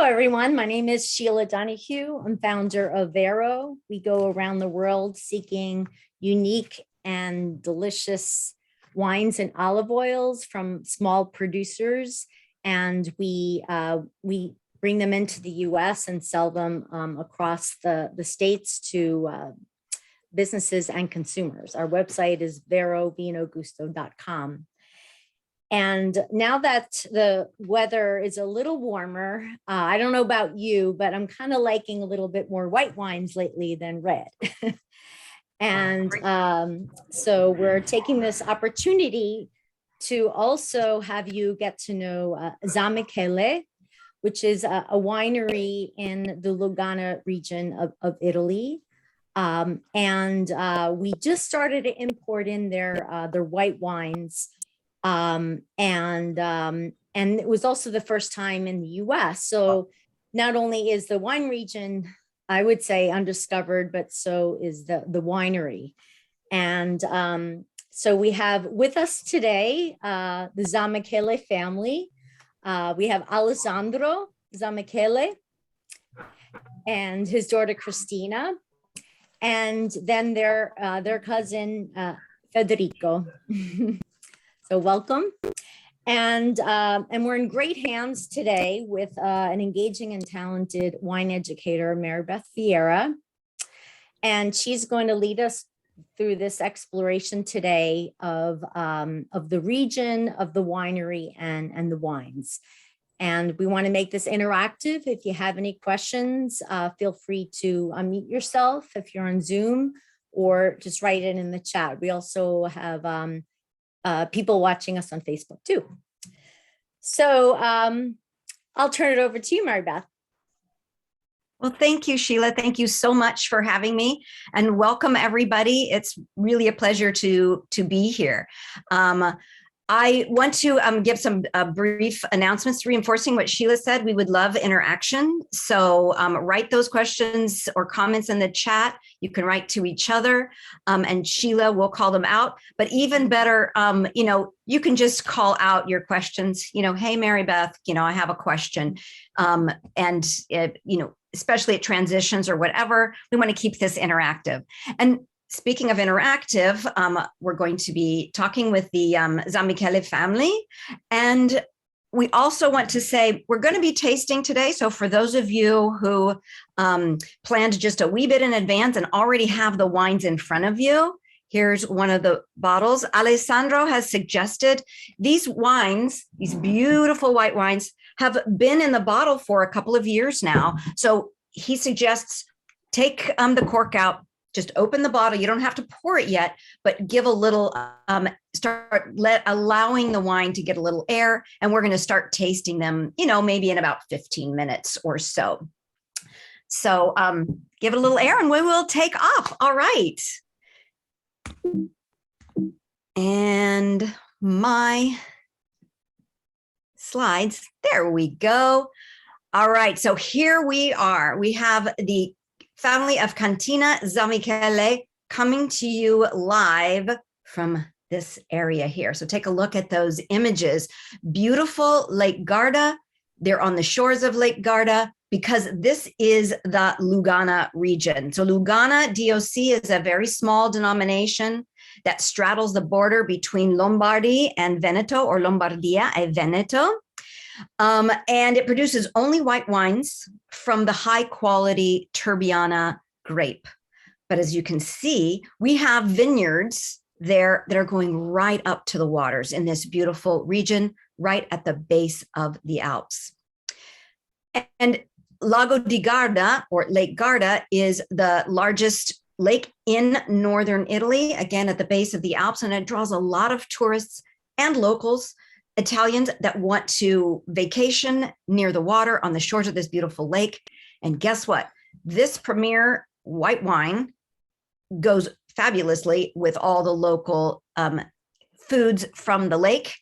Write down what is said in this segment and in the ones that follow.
everyone. My name is Sheila Donahue. I'm founder of Vero. We go around the world seeking unique and delicious wines and olive oils from small producers, and we bring them into the U.S. and sell them across the states to businesses and consumers. Our website is verovinogusto.com. And now that the weather is a little warmer, I don't know about you, but I'm kind of liking a little bit more white wines lately than red. And so we're taking this opportunity to also have you get to know Zamichele, which is a winery in the Lugana region of Italy. And we just started to import in their white wines. And it was also the first time in the US. So not only is the wine region, I would say, undiscovered, but so is the winery. And so we have with us today the Zamichele family. We have Alessandro Zamichele and his daughter Christina, and then their cousin Federico. So welcome. And we're in great hands today with an engaging and talented wine educator, Mary Beth Vieira. And she's going to lead us through this exploration today of the region, of the winery, and the wines. And we want to make this interactive. If you have any questions, feel free to unmute yourself if you're on Zoom, or just write it in the chat. We also have people watching us on Facebook too. So I'll turn it over to you, Mary Beth. Well, thank you, Sheila. Thank you so much for having me, and welcome everybody. It's really a pleasure to be here. I want to give some brief announcements reinforcing what Sheila said. We would love interaction. So write those questions or comments in the chat. You can write to each other, and Sheila will call them out. But even better, you can just call out your questions. Hey, Mary Beth, I have a question. Especially at transitions or whatever, we want to keep this interactive. And speaking of interactive, we're going to be talking with the Zamichele family. And we also want to say we're going to be tasting today. So for those of you who planned just a wee bit in advance and already have the wines in front of you, here's one of the bottles. Alessandro has suggested these wines, these beautiful white wines, have been in the bottle for a couple of years now. So he suggests take the cork out, just open the bottle. You don't have to pour it yet, but give a little, allowing the wine to get a little air. And we're going to start tasting them, maybe in about 15 minutes or so. So give it a little air and we will take off. All right. And my slides, there we go. All right, so here we are. We have the family of Cantina Zamichele coming to you live from this area here. So take a look at those images. Beautiful Lake Garda. They're on the shores of Lake Garda because this is the Lugana region. So Lugana DOC is a very small denomination that straddles the border between Lombardy and Veneto, or Lombardia e Veneto. And it produces only white wines from the high quality Trebiano grape. But as you can see, we have vineyards there that are going right up to the waters in this beautiful region, right at the base of the Alps. And Lago di Garda, or Lake Garda, is the largest lake in northern Italy, again at the base of the Alps, and it draws a lot of tourists and locals, Italians that want to vacation near the water on the shores of this beautiful lake. And guess what? This premier white wine goes fabulously with all the local foods from the lake.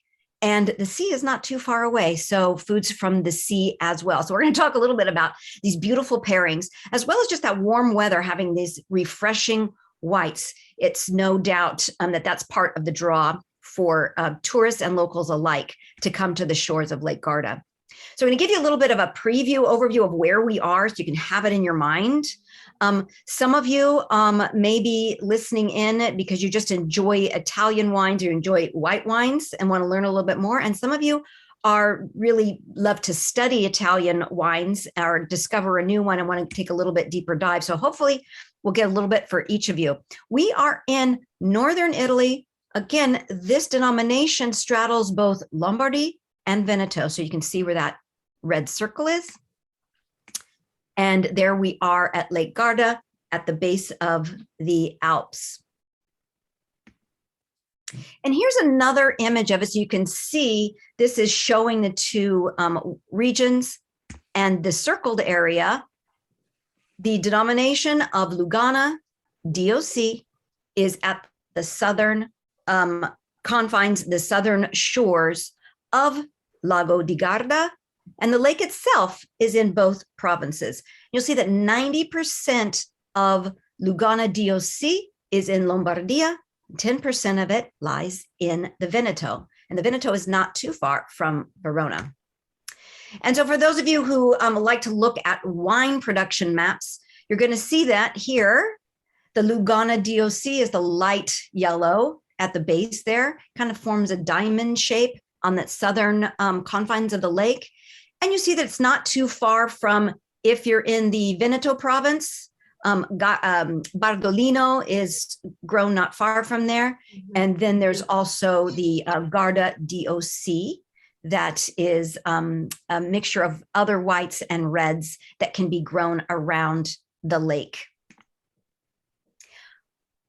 And the sea is not too far away, so foods from the sea as well. So we're going to talk a little bit about these beautiful pairings, as well as just that warm weather, having these refreshing whites. It's no doubt that that's part of the draw for tourists and locals alike to come to the shores of Lake Garda. So I'm going to give you a little bit of a overview of where we are so you can have it in your mind. Some of you may be listening in because you just enjoy Italian wines, or you enjoy white wines and want to learn a little bit more. And some of you are really love to study Italian wines or discover a new one and want to take a little bit deeper dive. So hopefully we'll get a little bit for each of you. We are in Northern Italy. Again, this denomination straddles both Lombardy and Veneto. So you can see where that red circle is. And there we are at Lake Garda at the base of the Alps. And here's another image of it. So you can see this is showing the two regions, and the circled area, the denomination of Lugana, DOC, is at the southern confines, the southern shores of Lago di Garda, and the lake itself is in both provinces. You'll see that 90% of Lugana DOC is in Lombardia, 10% of it lies in the Veneto, and the Veneto is not too far from Verona. And so for those of you who like to look at wine production maps, you're going to see that here, the Lugana DOC is the light yellow at the base there, kind of forms a diamond shape on that southern confines of the lake. And you see that it's not too far from, if you're in the Veneto province, Bardolino is grown not far from there. And then there's also the Garda DOC that is a mixture of other whites and reds that can be grown around the lake.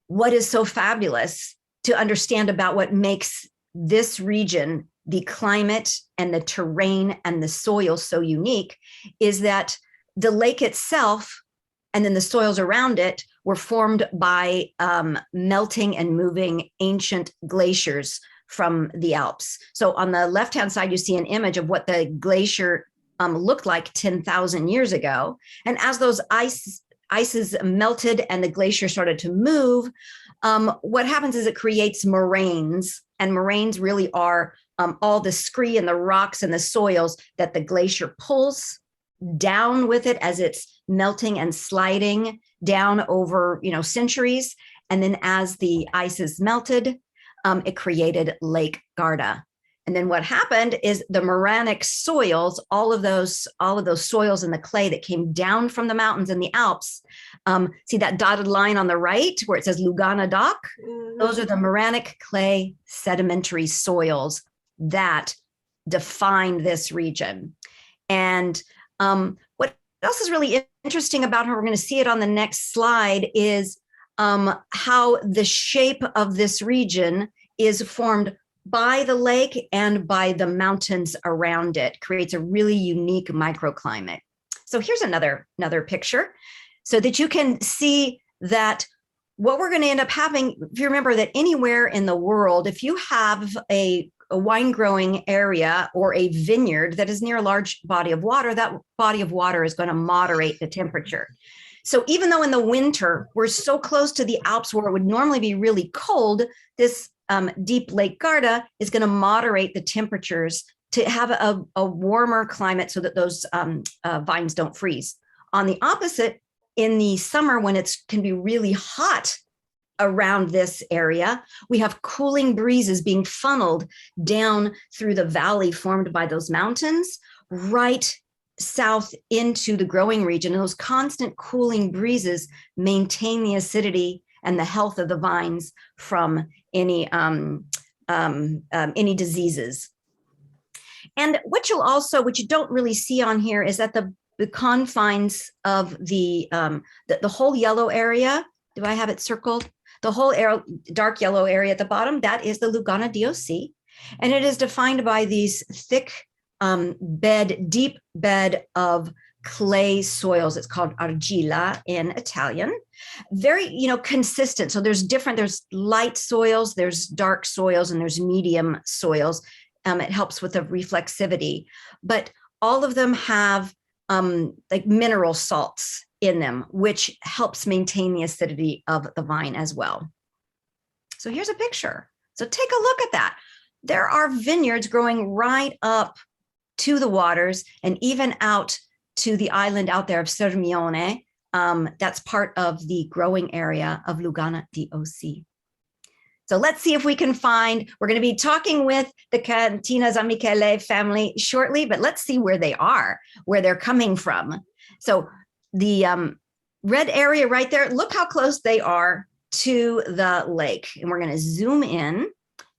What is so fabulous to understand about what makes this region, the climate and the terrain and the soil, so unique is that the lake itself and then the soils around it were formed by melting and moving ancient glaciers from the Alps. So on the left-hand side, you see an image of what the glacier looked like 10,000 years ago. And as those ices melted and the glacier started to move, what happens is it creates moraines, and moraines really are all the scree and the rocks and the soils that the glacier pulls down with it as it's melting and sliding down over, centuries. And then as the ice is melted, it created Lake Garda. And then what happened is the moranic soils, all of those soils and the clay that came down from the mountains in the Alps. See that dotted line on the right where it says Lugana Dock? Those are the moranic clay sedimentary soils that define this region. And what else is really interesting about her, we're going to see it on the next slide, is how the shape of this region is formed by the lake and by the mountains around it, creates a really unique microclimate. So here's another picture so that you can see that what we're going to end up having, if you remember that anywhere in the world, if you have a wine growing area or a vineyard that is near a large body of water, that body of water is going to moderate the temperature. So even though in the winter, we're so close to the Alps where it would normally be really cold, this deep Lake Garda is going to moderate the temperatures to have a warmer climate so that those vines don't freeze. On the opposite, in the summer when it can be really hot around this area, we have cooling breezes being funneled down through the valley formed by those mountains right south into the growing region. And those constant cooling breezes maintain the acidity and the health of the vines from any diseases. And what you don't really see on here is that the confines of the whole yellow area, do I have it circled? The whole dark yellow area at the bottom, that is the Lugana DOC. And it is defined by these thick deep bed of clay soils. It's called argilla in Italian. Very, consistent. So there's light soils, there's dark soils, and there's medium soils. It helps with the reflexivity, but all of them have like mineral salts in them, which helps maintain the acidity of the vine as well. So here's a picture. So take a look at that. There are vineyards growing right up to the waters and even out to the island out there of Sirmione. That's part of the growing area of Lugana DOC. So let's see if we can find, we're going to be talking with the Cantina Zamichele family shortly, but let's see where they are, where they're coming from. So the red area right there, look how close they are to the lake. And we're going to zoom in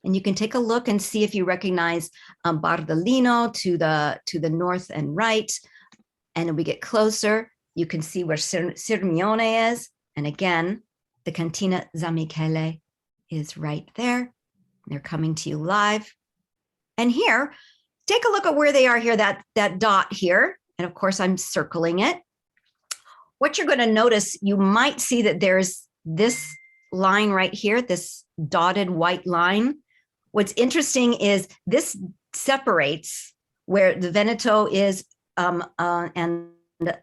and you can take a look and see if you recognize Bardolino to the north and right. And we get closer, you can see where Sirmione is. And again, the Cantina Zamichele is right there. They're coming to you live. And here, take a look at where they are here, that dot here. And of course, I'm circling it. What you're going to notice, you might see that there's this line right here, this dotted white line. What's interesting is this separates where the Veneto is and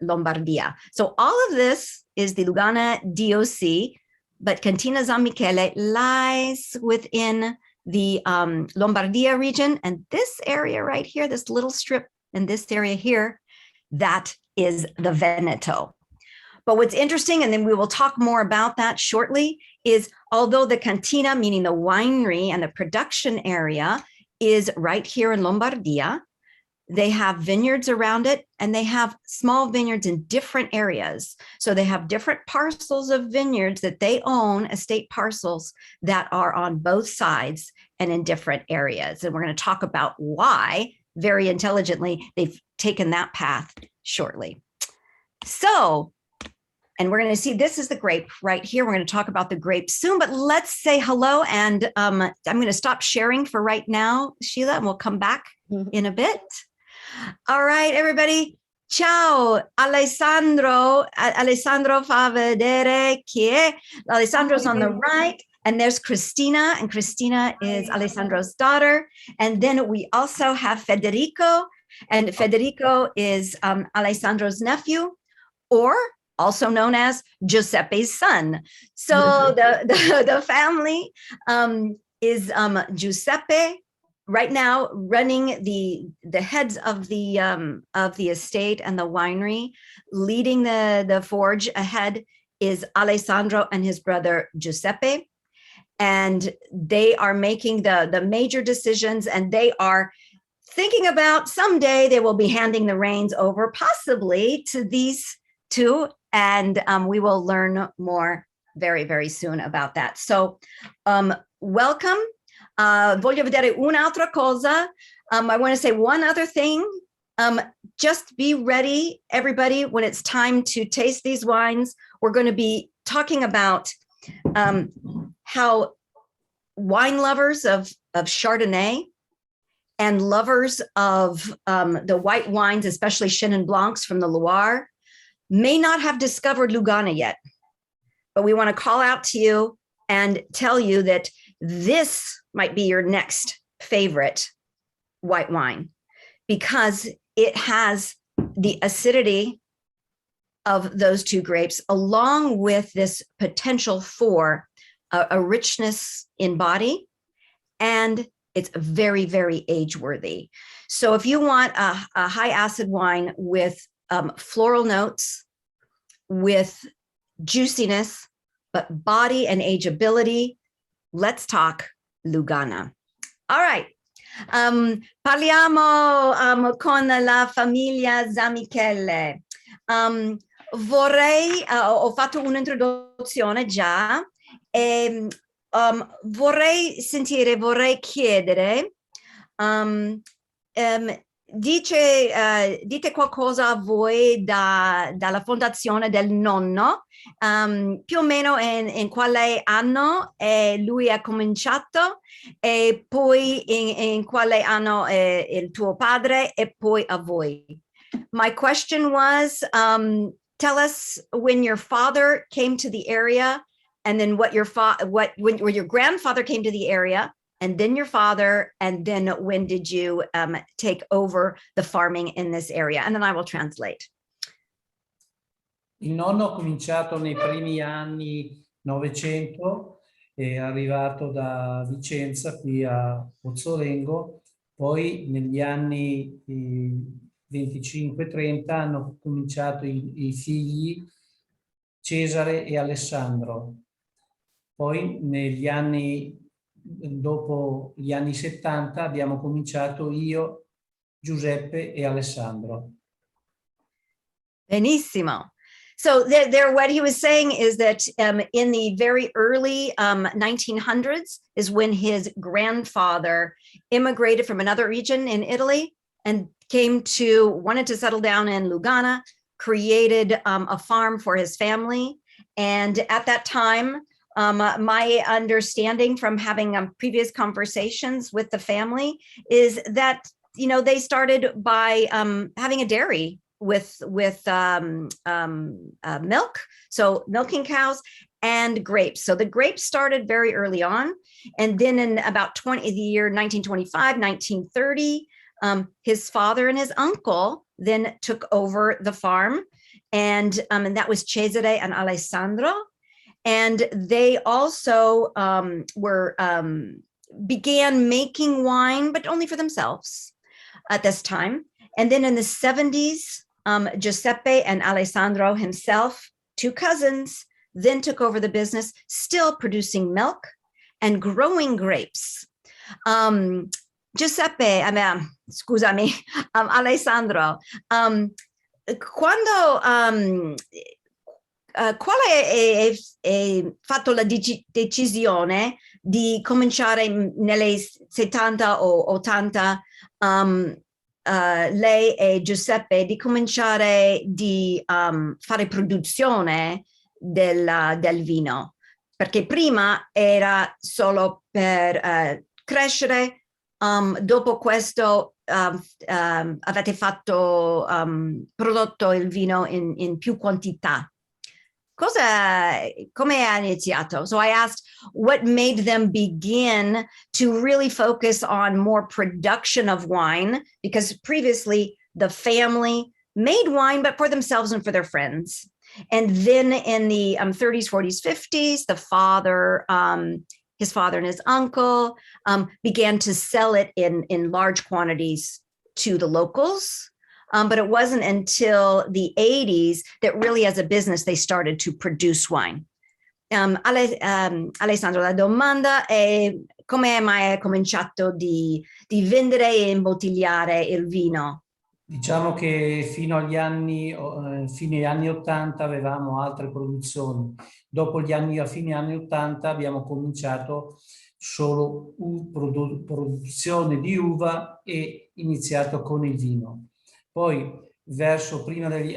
Lombardia. So all of this is the Lugana DOC, but Cantina Zamichele lies within the Lombardia region. And this area right here, this little strip in this area here, that is the Veneto. But what's interesting, and then we will talk more about that shortly, is although the cantina, meaning the winery and the production area, is right here in Lombardia, they have vineyards around it, and they have small vineyards in different areas. So they have different parcels of vineyards that they own, estate parcels that are on both sides and in different areas. And we're going to talk about why, very intelligently, they've taken that path shortly. So, and we're going to see, this is the grape right here. We're going to talk about the grape soon, but let's say hello. And I'm going to stop sharing for right now, Sheila, and we'll come back in a bit. All right, everybody. Ciao, Alessandro. Alessandro fa vedere chi è. Alessandro's on the right, and there's Christina, and Christina is Alessandro's daughter. And then we also have Federico, and Federico is Alessandro's nephew, or also known as Giuseppe's son. So the family is Giuseppe. Right now, running the heads of the estate and the winery, leading the forge ahead is Alessandro and his brother Giuseppe, and they are making the major decisions, and they are thinking about someday they will be handing the reins over, possibly to these two, and we will learn more very, very soon about that. So, welcome. Voglio vedere un'altra cosa. I want to say one other thing. Just be ready, everybody, when it's time to taste these wines. We're going to be talking about how wine lovers of Chardonnay and lovers of the white wines, especially Chenin Blancs from the Loire, may not have discovered Lugana yet. But we want to call out to you and tell you that this might be your next favorite white wine, because it has the acidity of those two grapes, along with this potential for a richness in body, and it's very, very age-worthy. So if you want a high acid wine with floral notes, with juiciness, but body and ageability, let's talk Lugana. All right. Parliamo con la famiglia Zamichele. Ho fatto un'introduzione già, e vorrei chiedere, dite qualcosa a voi dalla fondazione del nonno, più o meno in quale anno lui ha cominciato, e poi in quale anno il tuo padre, e poi a voi. My question was, tell us when your father came to the area, and then when your grandfather came to the area, and then your father, and then when did you take over the farming in this area? And then I will translate. Il nonno ha cominciato nei primi anni 900, è arrivato da Vicenza qui a Pozzolengo Poi negli anni 25-30 hanno cominciato i figli Cesare e Alessandro. Poi negli anni, dopo gli anni 70, abbiamo cominciato io, Giuseppe e Alessandro. Benissimo. So there, what he was saying is that in the very early 1900s is when his grandfather immigrated from another region in Italy and wanted to settle down in Lugana, created a farm for his family. And at that time, my understanding from having previous conversations with the family is that, you know, they started by having a dairy with milk, so milking cows and grapes. So the grapes started very early on, and then in about the year 1925, 1930, his father and his uncle then took over the farm, and that was Cesare and Alessandro, and they also began making wine, but only for themselves at this time. And then in the 70s, Giuseppe and Alessandro himself, two cousins, then took over the business, still producing milk and growing grapes. Giuseppe, scusami, Alessandro, quale è fatto la decisione di cominciare nelle 70 o 80 lei e Giuseppe di cominciare di fare produzione del vino, perché prima era solo per crescere, dopo questo avete fatto prodotto il vino in più quantità. Come è iniziato? So I asked what made them begin to really focus on more production of wine, because previously the family made wine, but for themselves and for their friends. And then in the 30s, 40s, 50s, the father, his father and his uncle began to sell it in large quantities to the locals. But it wasn't until the 80s that really as a business they started to produce wine. Alessandro, la domanda è come mai hai cominciato di vendere e imbottigliare il vino? Diciamo che fino agli fine anni 80 avevamo altre produzioni. Dopo a fine anni 80 abbiamo cominciato solo produzione di uva e iniziato con il vino. Poi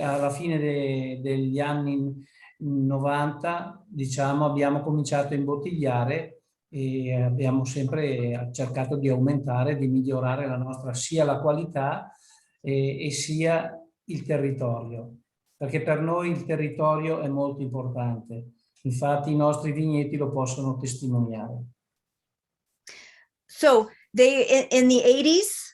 alla fine degli anni 90, diciamo, abbiamo cominciato a imbottigliare e abbiamo sempre cercato di aumentare, di migliorare sia la qualità e sia il territorio, perché per noi il territorio è molto importante. Infatti i nostri vigneti lo possono testimoniare. So in the 80s,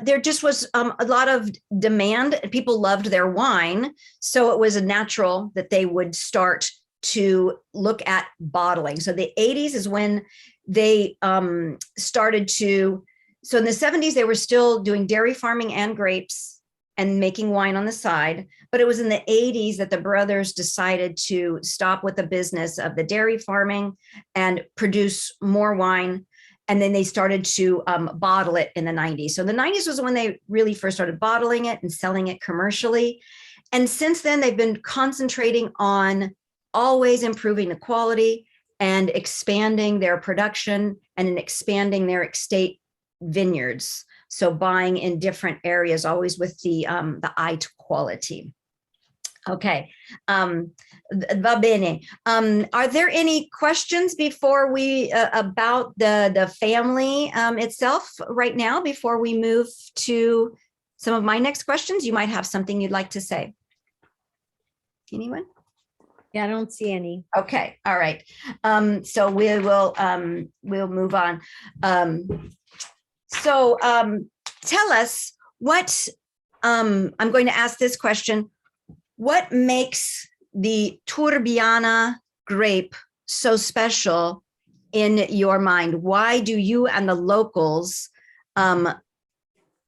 there just was a lot of demand. People loved their wine. So it was natural that they would start to look at bottling. So the 80s is when they started to, so in the 70s, they were still doing dairy farming and grapes and making wine on the side. But it was in the 80s that the brothers decided to stop with the business of the dairy farming and produce more wine. And then they started to bottle it in the 90s. So the 90s was when they really first started bottling it and selling it commercially. And since then, they've been concentrating on always improving the quality and expanding their production and expanding their estate vineyards. So buying in different areas, always with the eye to quality. Okay, va bene. Are there any questions before we about the family itself right now, before we move to some of my next questions? You might have something you'd like to say. Anyone? Yeah, I don't see any. Okay, all right. So we will we'll move on. So tell us what I'm going to ask this question. What makes the Trebiano grape so special in your mind? Why do you and the locals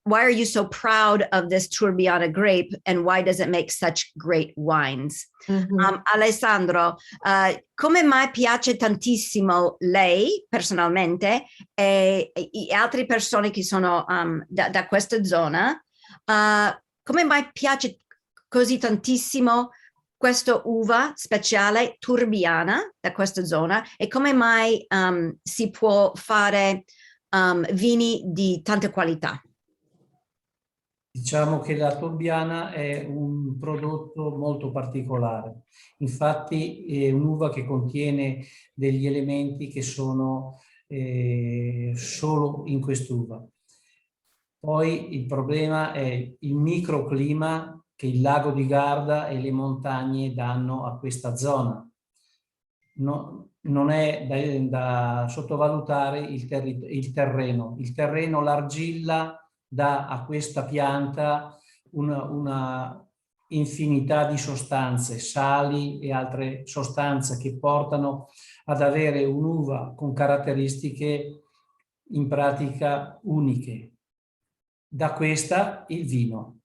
why are you so proud of this Trebiano grape, and why does it make such great wines? Alessandro, come mai piace tantissimo lei personalmente e altre persone che sono da questa zona, come mai piace così tantissimo questa uva speciale Trebiana da questa zona, e come mai si può fare vini di tanta qualità? Diciamo che la Trebiana è un prodotto molto particolare, infatti è un'uva che contiene degli elementi che sono solo in quest'uva. Poi il problema è il microclima che il lago di Garda e le montagne danno a questa zona. Non è da sottovalutare il terreno. Il terreno, l'argilla, dà a questa pianta una infinità di sostanze, sali e altre sostanze che portano ad avere un'uva con caratteristiche in pratica uniche. Da questa il vino.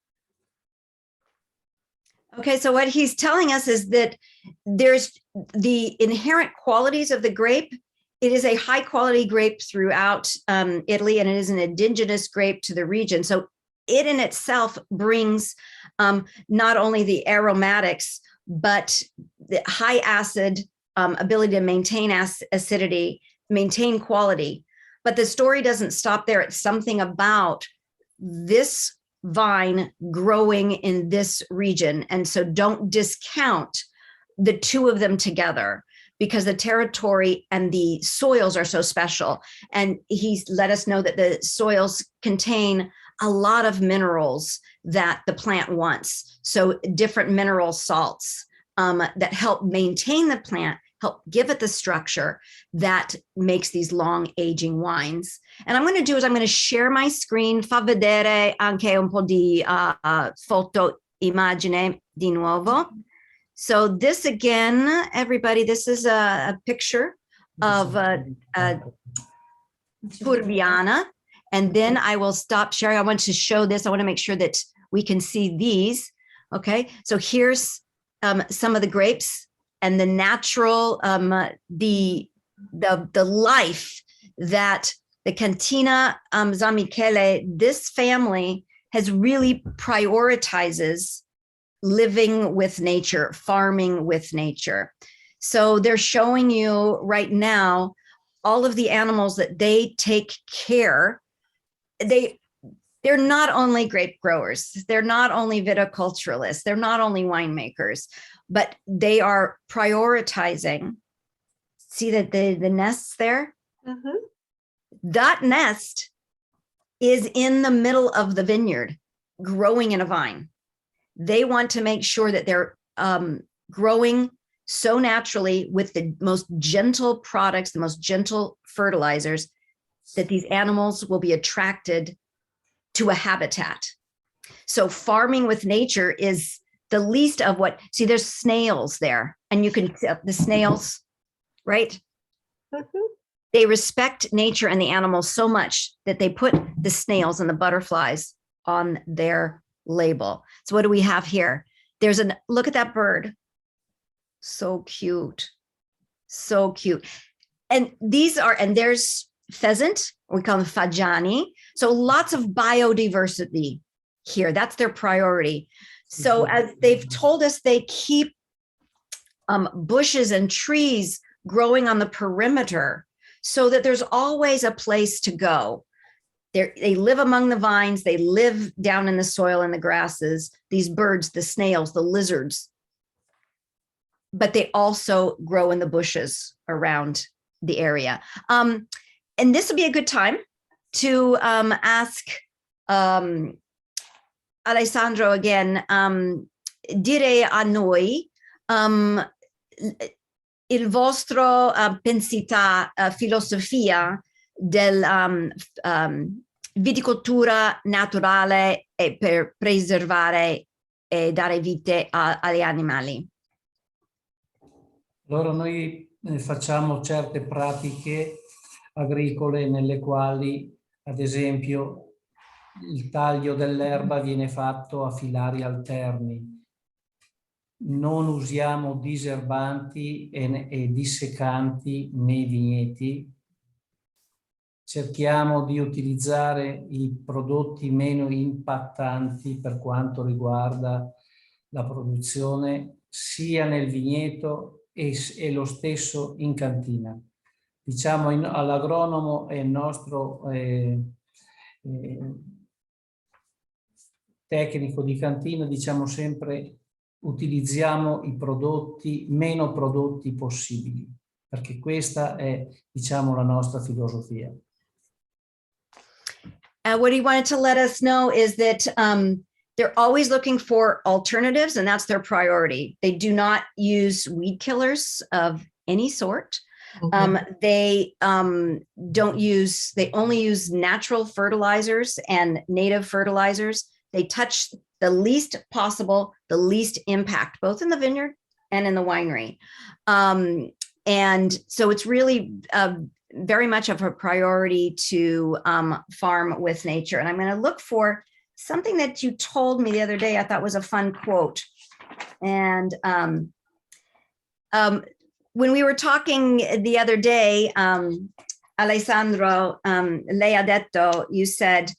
Okay, so what he's telling us is that there's the inherent qualities of the grape. It is a high quality grape throughout Italy, and it is an indigenous grape to the region. So it in itself brings not only the aromatics, but the high acid ability to maintain acidity, maintain quality. But the story doesn't stop there. It's something about this vine growing in this region. And so don't discount the two of them together, because the territory and the soils are so special. And he's let us know that the soils contain a lot of minerals that the plant wants. So different mineral salts that help maintain the plant, help give it the structure that makes these long aging wines. And I'm going to do is I'm going to share my screen, fa vedere anche un po' di foto immagine di nuovo. So this again, everybody, this is a picture of Trebiana. And then I will stop sharing. I want to show this. I want to make sure that we can see these. Okay, so here's some of the grapes and the natural, the life that the Cantina Zamichele, this family has really prioritizes living with nature, farming with nature. So they're showing you right now all of the animals that they take care. They're not only grape growers, they're not only viticulturalists, they're not only winemakers, but they are prioritizing. See that the nests there? Mm-hmm. That nest is in the middle of the vineyard, growing in a vine. They want to make sure that they're growing so naturally with the most gentle products, the most gentle fertilizers, that these animals will be attracted to a habitat. So farming with nature is the least of what, see, there's snails there, and you can see the snails, right? Mm-hmm. They respect nature and the animals so much that they put the snails and the butterflies on their label. So what do we have here? There's look at that bird. So cute. So cute. And there's pheasant, we call them fagiani. So lots of biodiversity here. That's their priority. So as they've told us, they keep bushes and trees growing on the perimeter so that there's always a place to go. They live among the vines, they live down in the soil and the grasses, these birds, the snails, the lizards, but they also grow in the bushes around the area. And this would be a good time to ask Alessandro again, dire a noi il vostro pensità, filosofia del viticoltura naturale e per preservare e dare vite agli animali. Allora noi facciamo certe pratiche agricole nelle quali, ad esempio, il taglio dell'erba viene fatto a filari alterni. Non usiamo diserbanti e dissecanti nei vigneti. Cerchiamo di utilizzare i prodotti meno impattanti per quanto riguarda la produzione, sia nel vigneto e lo stesso in cantina. Diciamo all'agronomo e il nostro tecnico di cantina, diciamo sempre: utilizziamo i prodotti, meno prodotti possibili, perché questa è, diciamo, la nostra filosofia. What he wanted to let us know is that they're always looking for alternatives, and that's their priority. They do not use weed killers of any sort. They only use natural fertilizers and native fertilizers. They touch the least possible, the least impact, both in the vineyard and in the winery. And so it's really very much of a priority to farm with nature. And I'm going to look for something that you told me the other day I thought was a fun quote. And when we were talking the other day, Alessandro, lei ha detto, you said,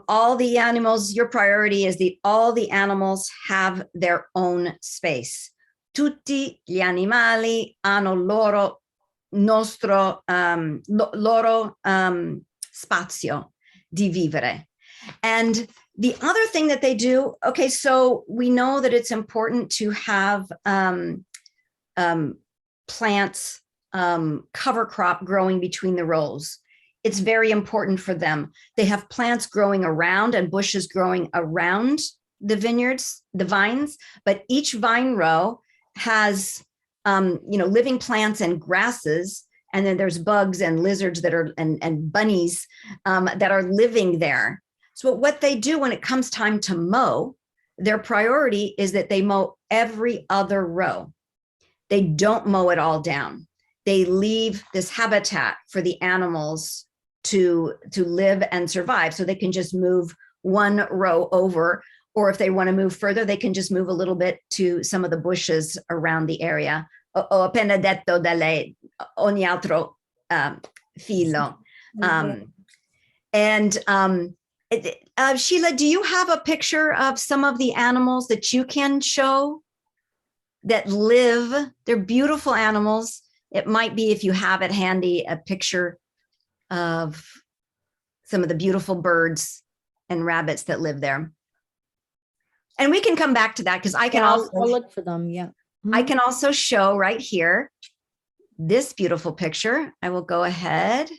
all the animals, your priority is all the animals have their own space. Tutti gli animali hanno loro spazio di vivere. And the other thing that they do, okay, so we know that it's important to have plants, cover crop growing between the rows. It's very important for them. They have plants growing around and bushes growing around the vineyards, the vines, but each vine row has living plants and grasses, and then there's bugs and lizards that are and bunnies that are living there. So what they do when it comes time to mow, their priority is that they mow every other row. They don't mow it all down. They leave this habitat for the animals to live and survive, so they can just move one row over, or if they want to move further, they can just move a little bit to some of the bushes around the area. Ho appena detto dalle ogni altro filo. Sheila, do you have a picture of some of the animals that you can show that live? They're beautiful animals. It might be, if you have it handy, a picture of some of the beautiful birds and rabbits that live there. And we can come back to that, because I can I'll look for them. Yeah. I can also show right here this beautiful picture. I will go ahead.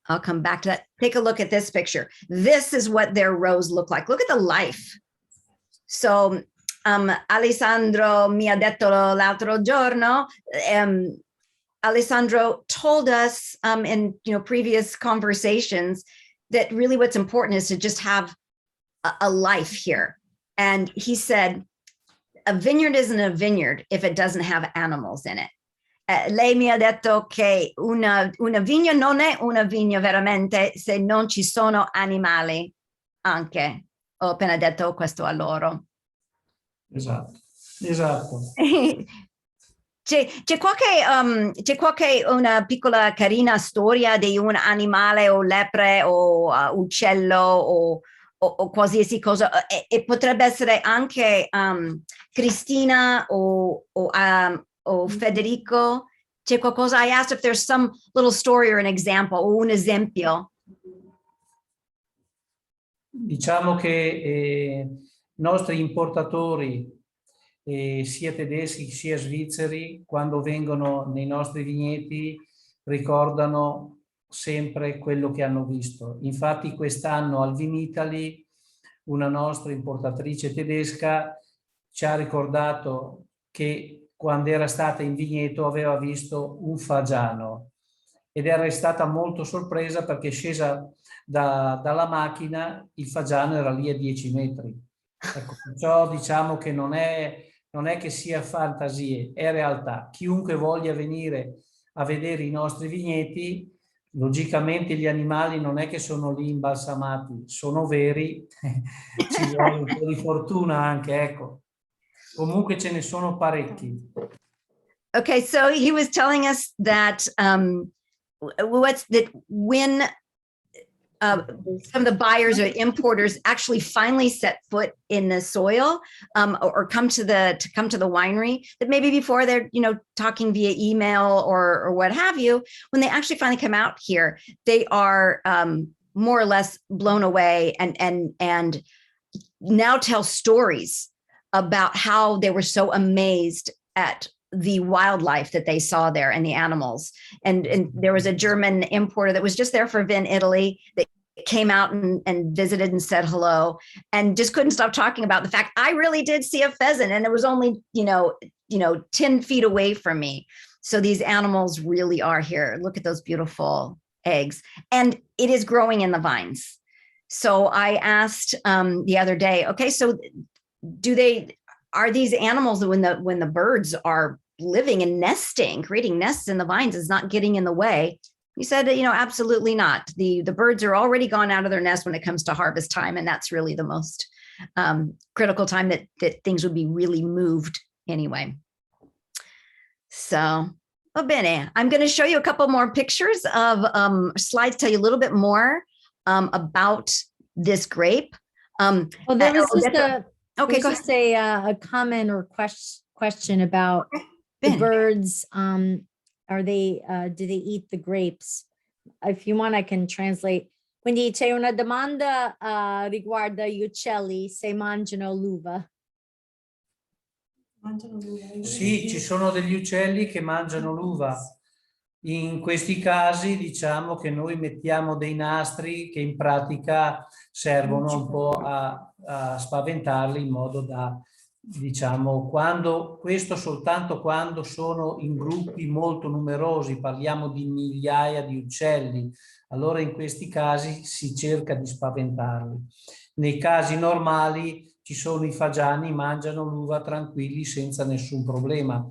I'll come back to that. Take a look at this picture. This is what their rows look like. Look at the life. So Alessandro mi ha detto l'altro giorno, Alessandro told us in previous conversations that really what's important is to just have a life here. And he said, a vineyard isn't a vineyard if it doesn't have animals in it. Lei mi ha detto che una vigna non è una vigna veramente se non ci sono animali anche. Ho appena detto questo a loro. Esatto. C'è qualche una piccola carina storia di un animale o lepre o uccello o qualsiasi cosa, e potrebbe essere anche Cristina o Federico. C'è qualcosa? I asked if there's some little story or an example o un esempio. Diciamo che nostri importatori, sia tedeschi sia svizzeri, quando vengono nei nostri vigneti ricordano sempre quello che hanno visto. Infatti quest'anno al Vinitaly una nostra importatrice tedesca ci ha ricordato che quando era stata in vigneto aveva visto un fagiano, ed era stata molto sorpresa perché scesa dalla macchina il fagiano era lì a 10 metri. Ecco, perciò diciamo che non è che sia fantasie, è realtà. Chiunque voglia venire a vedere i nostri vigneti Logicamente gli animali non è che sono lì imbalsamati, sono veri, ci vuole un po' di fortuna anche, ecco. Comunque ce ne sono parecchi. Okay, so he was telling us that when some of the buyers or importers actually finally set foot in the soil, or come to the winery, that maybe before they're talking via email or what have you, when they actually finally come out here, they are more or less blown away and now tell stories about how they were so amazed at the wildlife that they saw there and the animals. And there was a German importer that was just there for Vin Italy that came out and visited and said hello, and just couldn't stop talking about the fact I really did see a pheasant and it was only 10 feet away from me. So these animals really are here. Look at those beautiful eggs, and it is growing in the vines. So I asked the other day, okay, so are these animals, when the birds are living and nesting, creating nests in the vines, is not getting in the way? He said, absolutely not. The birds are already gone out of their nest when it comes to harvest time, and that's really the most critical time that things would be really moved anyway. So, oh, bene. I'm going to show you a couple more pictures of slides, tell you a little bit more about this grape. Well, there was just a comment or question about the birds. Do they eat the grapes? If you want, I can translate. Quindi c'è una domanda riguardo gli uccelli, se mangiano l'uva. Sì, ci sono degli uccelli che mangiano l'uva. In questi casi diciamo che noi mettiamo dei nastri che in pratica servono un po' a spaventarli, in modo da, soltanto quando sono in gruppi molto numerosi, parliamo di migliaia di uccelli, allora in questi casi si cerca di spaventarli. Nei casi normali ci sono i fagiani, mangiano l'uva tranquilli senza nessun problema.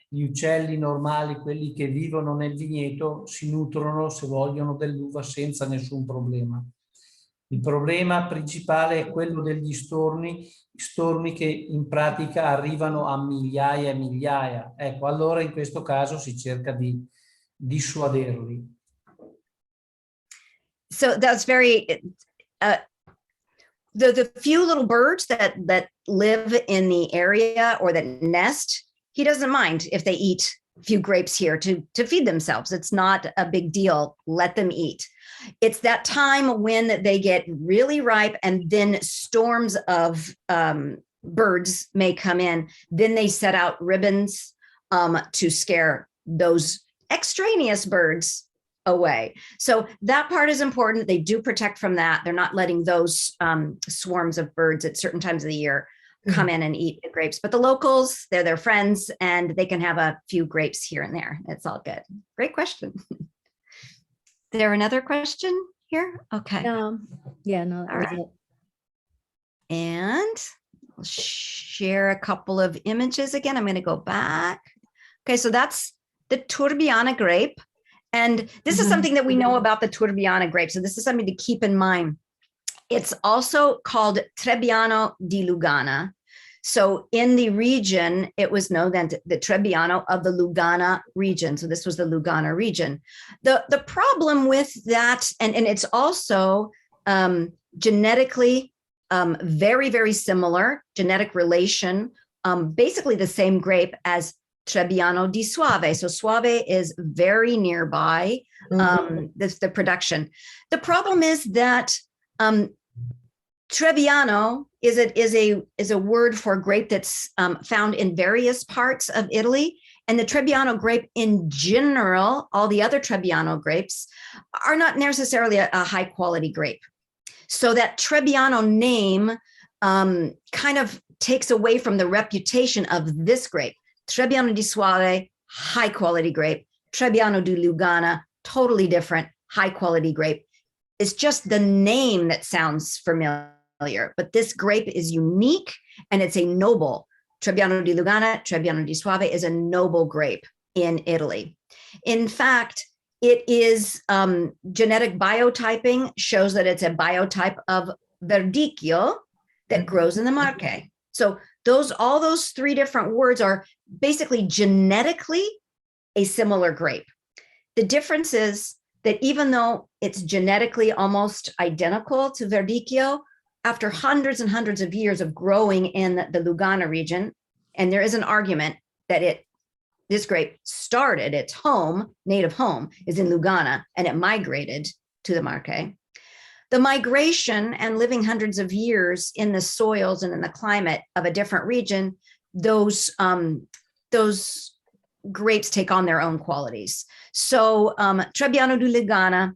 Gli uccelli normali, quelli che vivono nel vigneto, si nutrono, se vogliono, dell'uva senza nessun problema. Il problema principale è quello degli storni che in pratica arrivano a migliaia e migliaia. Ecco, allora in questo caso si cerca di dissuaderli. So that's very the few little birds that live in the area or that nest, he doesn't mind if they eat a few grapes here to feed themselves. It's not a big deal. Let them eat. It's that time when they get really ripe and then storms of birds may come in. Then they set out ribbons to scare those extraneous birds away. So that part is important. They do protect from that. They're not letting those swarms of birds at certain times of the year come in and eat the grapes. But the locals, they're their friends, and they can have a few grapes here and there. It's all good. Great question. There another question here? Okay. Yeah, no, that was it. And I'll share a couple of images again. I'm going to go back. Okay, so that's the Trebiano grape. And this is something that we know about the Trebiano grape. So this is something to keep in mind. It's also called Trebiano Di Lugana. So in the region, it was known that the Trebiano of the Lugana region. So this was the Lugana region. The problem with that, and it's also genetically very, very similar, genetic relation, basically the same grape as Trebiano di Soave. So Soave is very nearby, the production. The problem is that Trebiano is a word for grape that's found in various parts of Italy. And the Trebiano grape in general, all the other Trebiano grapes, are not necessarily a high quality grape. So that Trebiano name kind of takes away from the reputation of this grape. Trebiano di Soave, high quality grape. Trebiano di Lugana, totally different, high quality grape. It's just the name that sounds familiar, but this grape is unique and it's a noble. Trebiano di Lugana, Trebiano di Soave is a noble grape in Italy. In fact, It is genetic biotyping shows that it's a biotype of Verdicchio that grows in the Marche. So all those three different words are basically genetically a similar grape. The difference is that even though it's genetically almost identical to Verdicchio, after hundreds and hundreds of years of growing in the Lugana region, and there is an argument that this grape started, its native home is in Lugana, and it migrated to the Marche. The migration and living hundreds of years in the soils and in the climate of a different region, those grapes take on their own qualities. So Trebiano Di Lugana,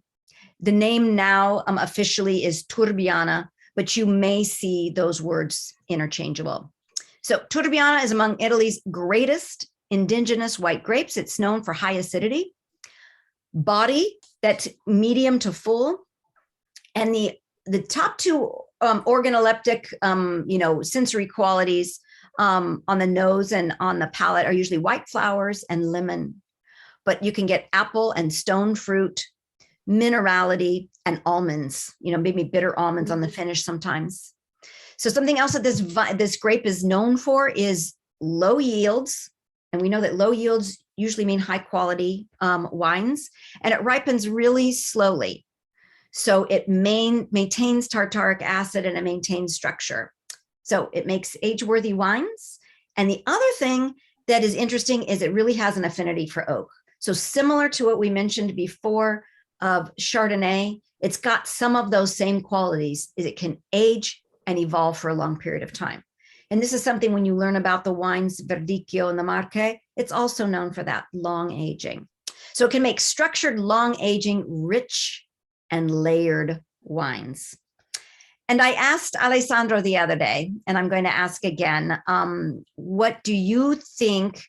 the name now officially is Turbiana, but you may see those words interchangeable. So Turbiana is among Italy's greatest indigenous white grapes. It's known for high acidity, body that's medium to full, and the top two organoleptic, sensory qualities on the nose and on the palate are usually white flowers and lemon, but you can get apple and stone fruit, minerality, and almonds, maybe bitter almonds on the finish sometimes. So something else that this grape is known for is low yields. And we know that low yields usually mean high quality wines, and it ripens really slowly. So it maintains tartaric acid and it maintains structure. So it makes age-worthy wines. And the other thing that is interesting is it really has an affinity for oak. So similar to what we mentioned before of Chardonnay, it's got some of those same qualities, is it can age and evolve for a long period of time. And this is something when you learn about the wines Verdicchio and the Marche, it's also known for that long aging. So it can make structured, long aging, rich and layered wines. And I asked Alessandro the other day, and I'm going to ask again, what do you think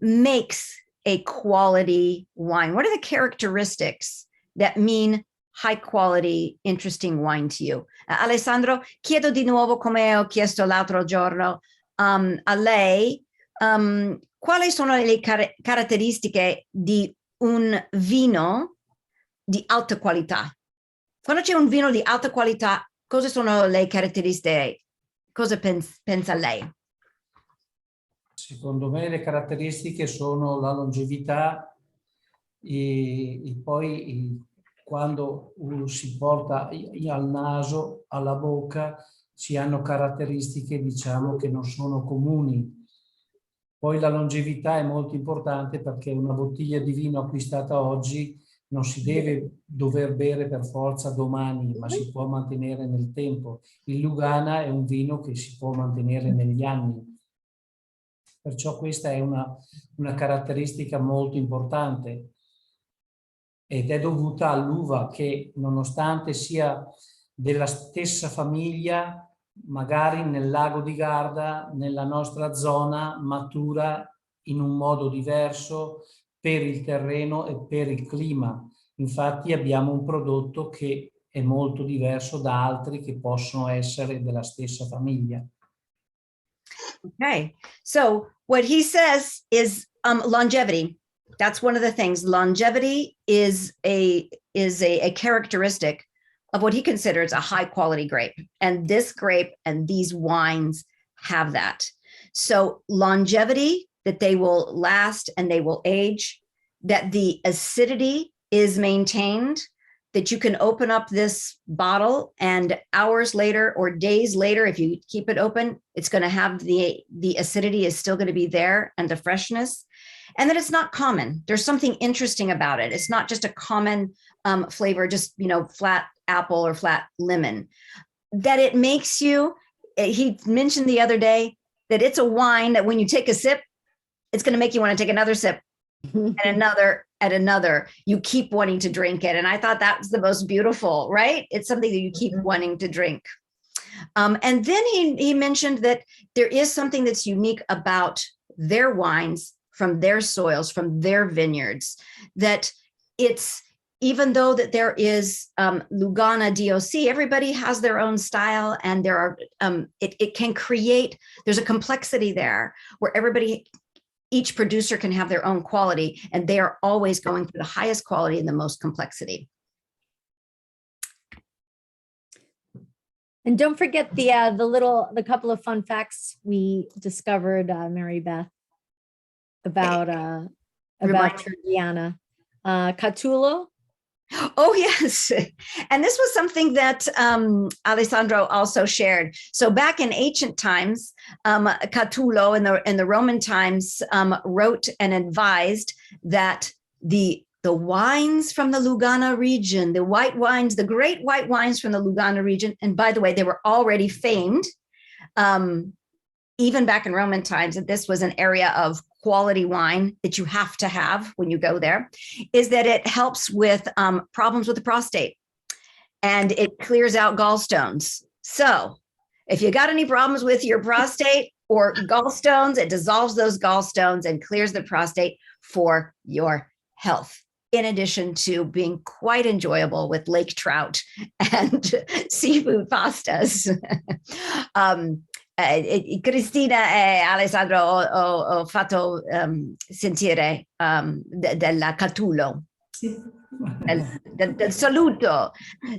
makes a quality wine? What are the characteristics that mean high quality, interesting wine to you? Alessandro, chiedo di nuovo, come ho chiesto l'altro giorno, a lei, quali sono le caratteristiche di un vino di alta qualità? Quando c'è un vino di alta qualità, cosa sono le caratteristiche? Cosa pensa lei? Secondo me le caratteristiche sono la longevità e poi quando si porta al naso, alla bocca, si hanno caratteristiche, diciamo, che non sono comuni. Poi la longevità è molto importante perché una bottiglia di vino acquistata oggi non si deve dover bere per forza domani, ma si può mantenere nel tempo. Il Lugana è un vino che si può mantenere negli anni. Perciò questa è una caratteristica molto importante ed è dovuta all'uva che, nonostante sia della stessa famiglia, magari nel lago di Garda, nella nostra zona, matura in un modo diverso per il terreno e per il clima. Infatti abbiamo un prodotto che è molto diverso da altri che possono essere della stessa famiglia. Okay, so what he says is longevity. That's one of the things. Longevity is a characteristic of what he considers a high quality grape. And this grape and these wines have that. So longevity, that they will last and they will age, that the acidity is maintained, that you can open up this bottle and hours later or days later, if you keep it open, it's going to have the acidity is still going to be there and the freshness, and that it's not common. There's something interesting about it. It's not just a common flavor, just, flat apple or flat lemon, that it makes you, he mentioned the other day that it's a wine that when you take a sip, it's going to make you want to take another sip and another at another. You keep wanting to drink it. And I thought that was the most beautiful, right? It's something that you keep wanting to drink. And then he mentioned that there is something that's unique about their wines from their soils, from their vineyards, that it's, even though that there is Lugana DOC, everybody has their own style, and there are, it can create, there's a complexity there where everybody each producer can have their own quality, and they are always going for the highest quality and the most complexity. And don't forget the couple of fun facts we discovered, Mary Beth, about Trebiano. Catullo. Oh, yes. And this was something that Alessandro also shared. So back in ancient times, Catullo in the Roman times wrote and advised that the wines from the Lugana region, the white wines, the great white wines from the Lugana region, and by the way, they were already famed, even back in Roman times, that this was an area of quality wine that you have to have when you go there, is that it helps with problems with the prostate and it clears out gallstones. So if you got any problems with your prostate or gallstones, it dissolves those gallstones and clears the prostate for your health, in addition to being quite enjoyable with lake trout and seafood pastas. Cristina e Alessandro ho fatto sentire della Catullo, del saluto.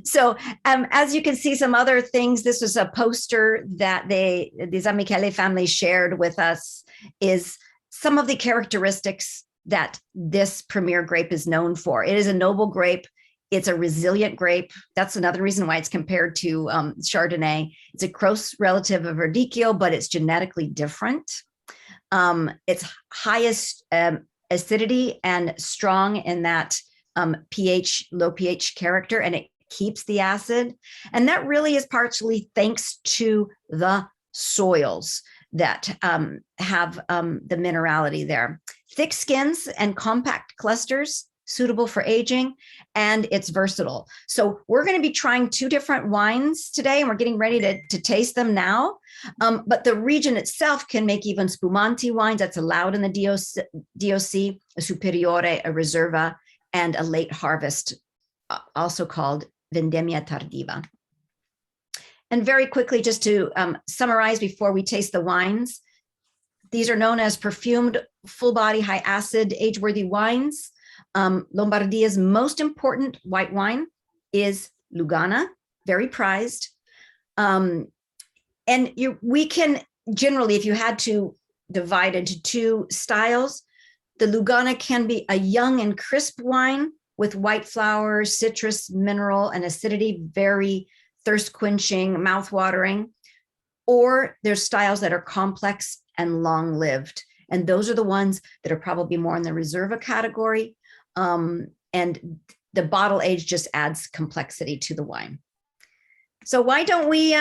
So as you can see, some other things, this was a poster that the Zamichele family shared with us, is some of the characteristics that this premier grape is known for. It is a noble grape. It's a resilient grape. That's another reason why it's compared to Chardonnay. It's a close relative of Verdicchio, but it's genetically different. It's highest acidity and strong in that pH, low pH character, and it keeps the acid. And that really is partially thanks to the soils that have the minerality there. Thick skins and compact clusters, suitable for aging, and it's versatile. So we're going to be trying two different wines today, and we're getting ready to taste them now. But the region itself can make even spumanti wines. That's allowed in the DOC, a superiore, a reserva, and a late harvest, also called vendemmia tardiva. And very quickly, just to summarize before we taste the wines, these are known as perfumed, full body, high acid, age-worthy wines. Lombardia's most important white wine is Lugana, very prized. And we can generally, if you had to divide into two styles, the Lugana can be a young and crisp wine with white flowers, citrus, mineral, and acidity, very thirst quenching, mouth watering. Or there's styles that are complex and long lived. And those are the ones that are probably more in the Reserva category. And the bottle age just adds complexity to the wine. So why don't we,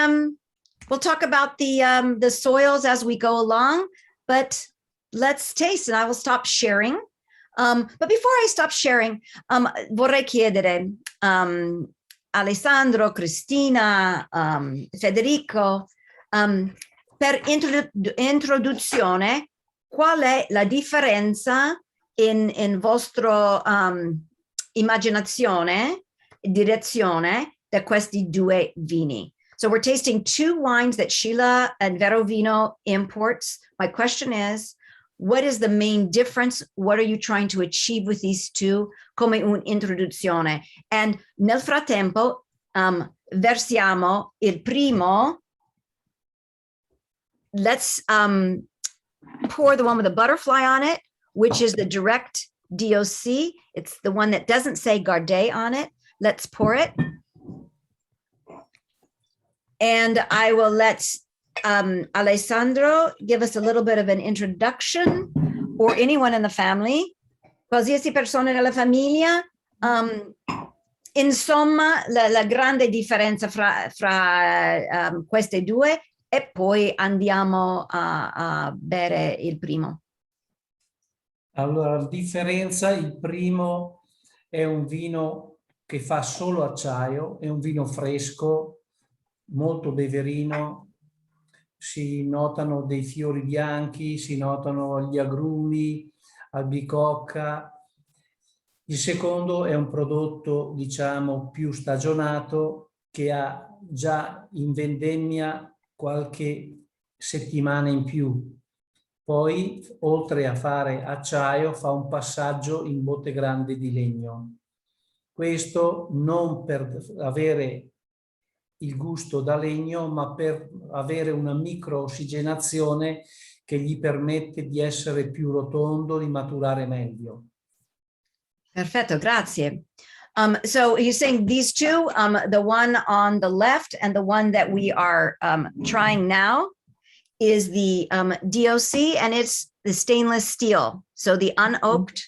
we'll talk about the soils as we go along, but let's taste, and I will stop sharing. But before I stop sharing, vorrei chiedere Alessandro, Cristina, Federico, per introduzione, qual è la differenza in vostro immaginazione, direzione da questi due vini? So we're tasting two wines that Sheila and Verovino imports. My question is, what is the main difference? What are you trying to achieve with these two? Come un'introduzione. And nel frattempo, versiamo il primo. Let's pour the one with the butterfly on it, which is the direct DOC. It's the one that doesn't say Garda on it. Let's pour it. And I will let Alessandro give us a little bit of an introduction, or anyone in the family. Qualsiasi persona nella famiglia. Insomma, la grande differenza fra queste due, e poi andiamo a bere il primo. Allora, la differenza, il primo è un vino che fa solo acciaio, è un vino fresco, molto beverino, si notano dei fiori bianchi, si notano gli agrumi, albicocca. Il secondo è un prodotto, diciamo, più stagionato, che ha già in vendemmia qualche settimana in più. Poi, oltre a fare acciaio, fa un passaggio in botte grande di legno. Questo non per avere il gusto da legno, ma per avere una micro-ossigenazione che gli permette di essere più rotondo, di maturare meglio. Perfetto, grazie. So you're saying these two, the one on the left and the one that we are trying now is the DOC, and it's the stainless steel, so the unoaked,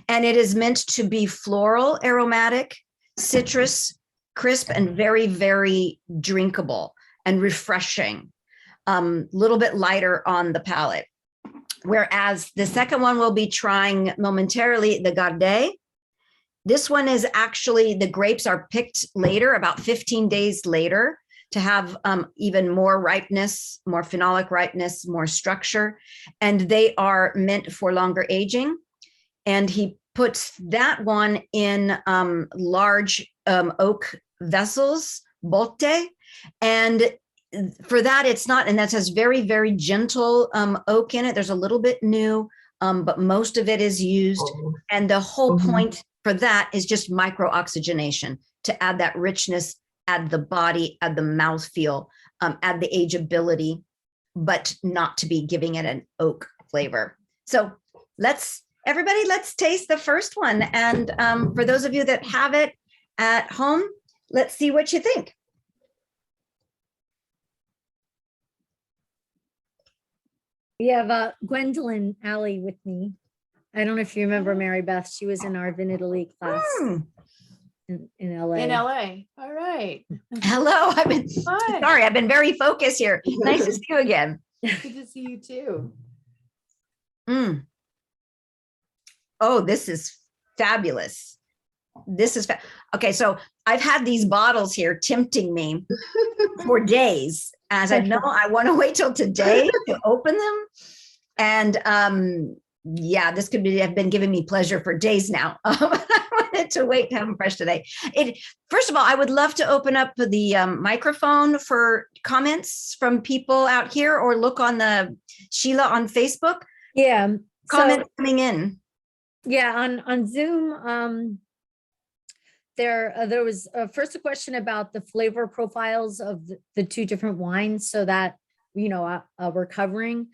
and it is meant to be floral, aromatic, citrus, crisp, and very, very drinkable and refreshing. Little bit lighter on the palate. Whereas the second one we'll be trying momentarily, the Garda. This one is actually, the grapes are picked later, about 15 days later, to have even more ripeness, more phenolic ripeness, more structure, and they are meant for longer aging. And he puts that one in large oak vessels, botte, and for that it's not, and that has very, very gentle oak in it. There's a little bit new, but most of it is used, and the whole point for that is just micro oxygenation to add that richness, add the body, add the mouthfeel, add the ageability, but not to be giving it an oak flavor. So everybody, let's taste the first one. And for those of you that have it at home, let's see what you think. We have Gwendolyn Alley with me. I don't know if you remember Mary Beth. She was in our Vin Italy class in LA. In LA. All right. Hello, Hi. Sorry, I've been very focused here. Nice to see you again. Good to see you too. Oh, this is fabulous. This is okay. So I've had these bottles here tempting me for days. As I know, I want to wait till today to open them. And yeah, this could have been giving me pleasure for days now. I wanted to wait to have them fresh today. First of all, I would love to open up the microphone for comments from people out here, or look on the Sheila on Facebook. Yeah. Comments coming in. Yeah, on Zoom, there was first a question about the flavor profiles of the two different wines, so that we're covering.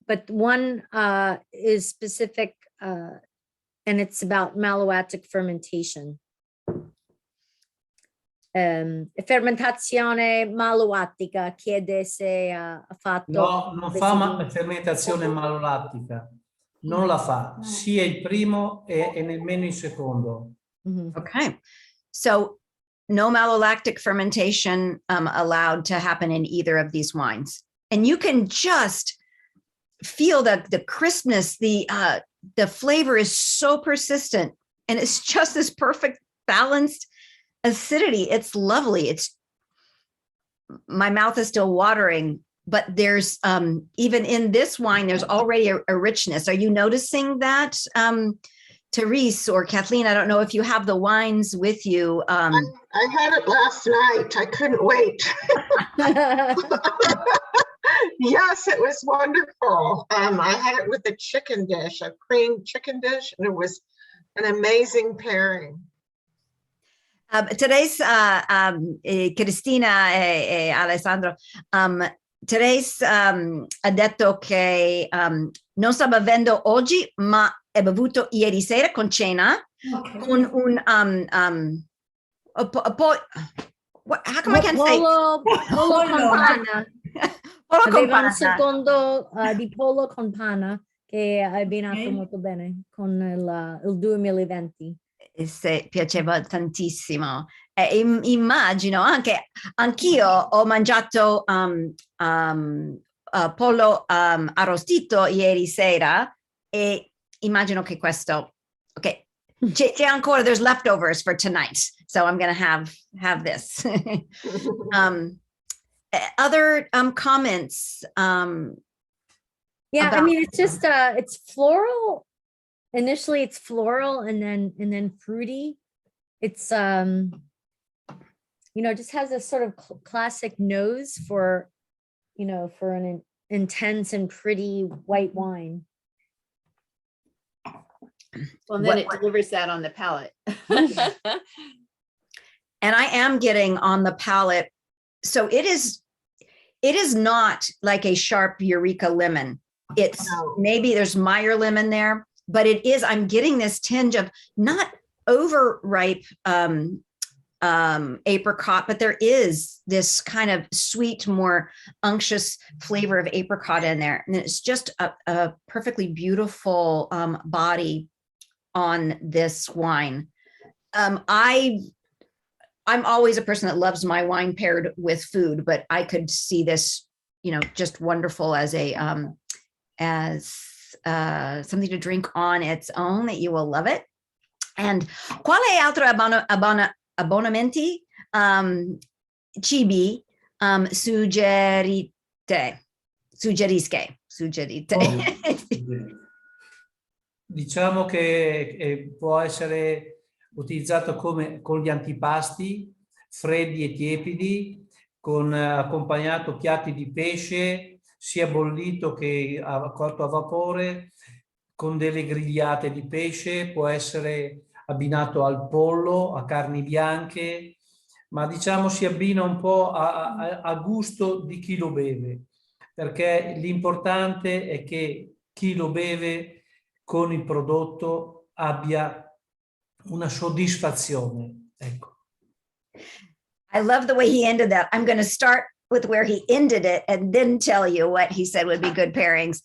But one is specific, and it's about maloatic fermentation. Fermentazione maloattica, chiede se ha fatto. No, non fa fermentazione malolattica. Non la fa, sia il primo e nemmeno il secondo. Okay, so no malolactic fermentation allowed to happen in either of these wines, and you can just feel that the crispness, the flavor is so persistent, and it's just this perfect balanced acidity. It's lovely. My mouth is still watering. But there's even in this wine, there's already a richness. Are you noticing that, Therese or Kathleen? I don't know if you have the wines with you. I had it last night. I couldn't wait. Yes, it was wonderful. I had it with a chicken dish, a creamed chicken dish, and it was an amazing pairing. Today's Cristina e Alessandro. Therese ha detto che non sta bevendo oggi, ma è bevuto ieri sera con cena, con un how come I can't say Pollo con panna. Pollo con Aveva un panna. secondo di pollo con panna che ha abbinato molto bene con il 2020. Se piaceva tantissimo. Immagino anch'io ho mangiato pollo arrostito ieri sera, e immagino che questo, okay, c'è ancora, there's leftovers for tonight, so I'm gonna have this. Other comments? Yeah, I mean, it's just it's floral. Initially it's floral and then fruity. It's just has a sort of classic nose for for an intense and pretty white wine. Well, then it delivers that on the palate. And I am getting on the palate. So it is not like a sharp Eureka lemon. It's No. maybe there's Meyer lemon there, but I'm getting this tinge of not overripe apricot, but there is this kind of sweet, more unctuous flavor of apricot in there. And it's just a perfectly beautiful body on this wine. I'm always a person that loves my wine paired with food, but I could see this, just wonderful as something to drink on its own, that you will love it. And quale altro abbonamenti cibi suggerite? Diciamo che può essere utilizzato con gli antipasti freddi e tiepidi, accompagnato piatti di pesce sia bollito che cotto a vapore, con delle grigliate di pesce, può essere abbinato al pollo, a carni bianche, ma diciamo si abbina un po' a gusto di chi lo beve, perché l'importante è che chi lo beve con il prodotto abbia una soddisfazione. Ecco. I love the way he ended that. I'm going to start with where he ended it and then tell you what he said would be good pairings.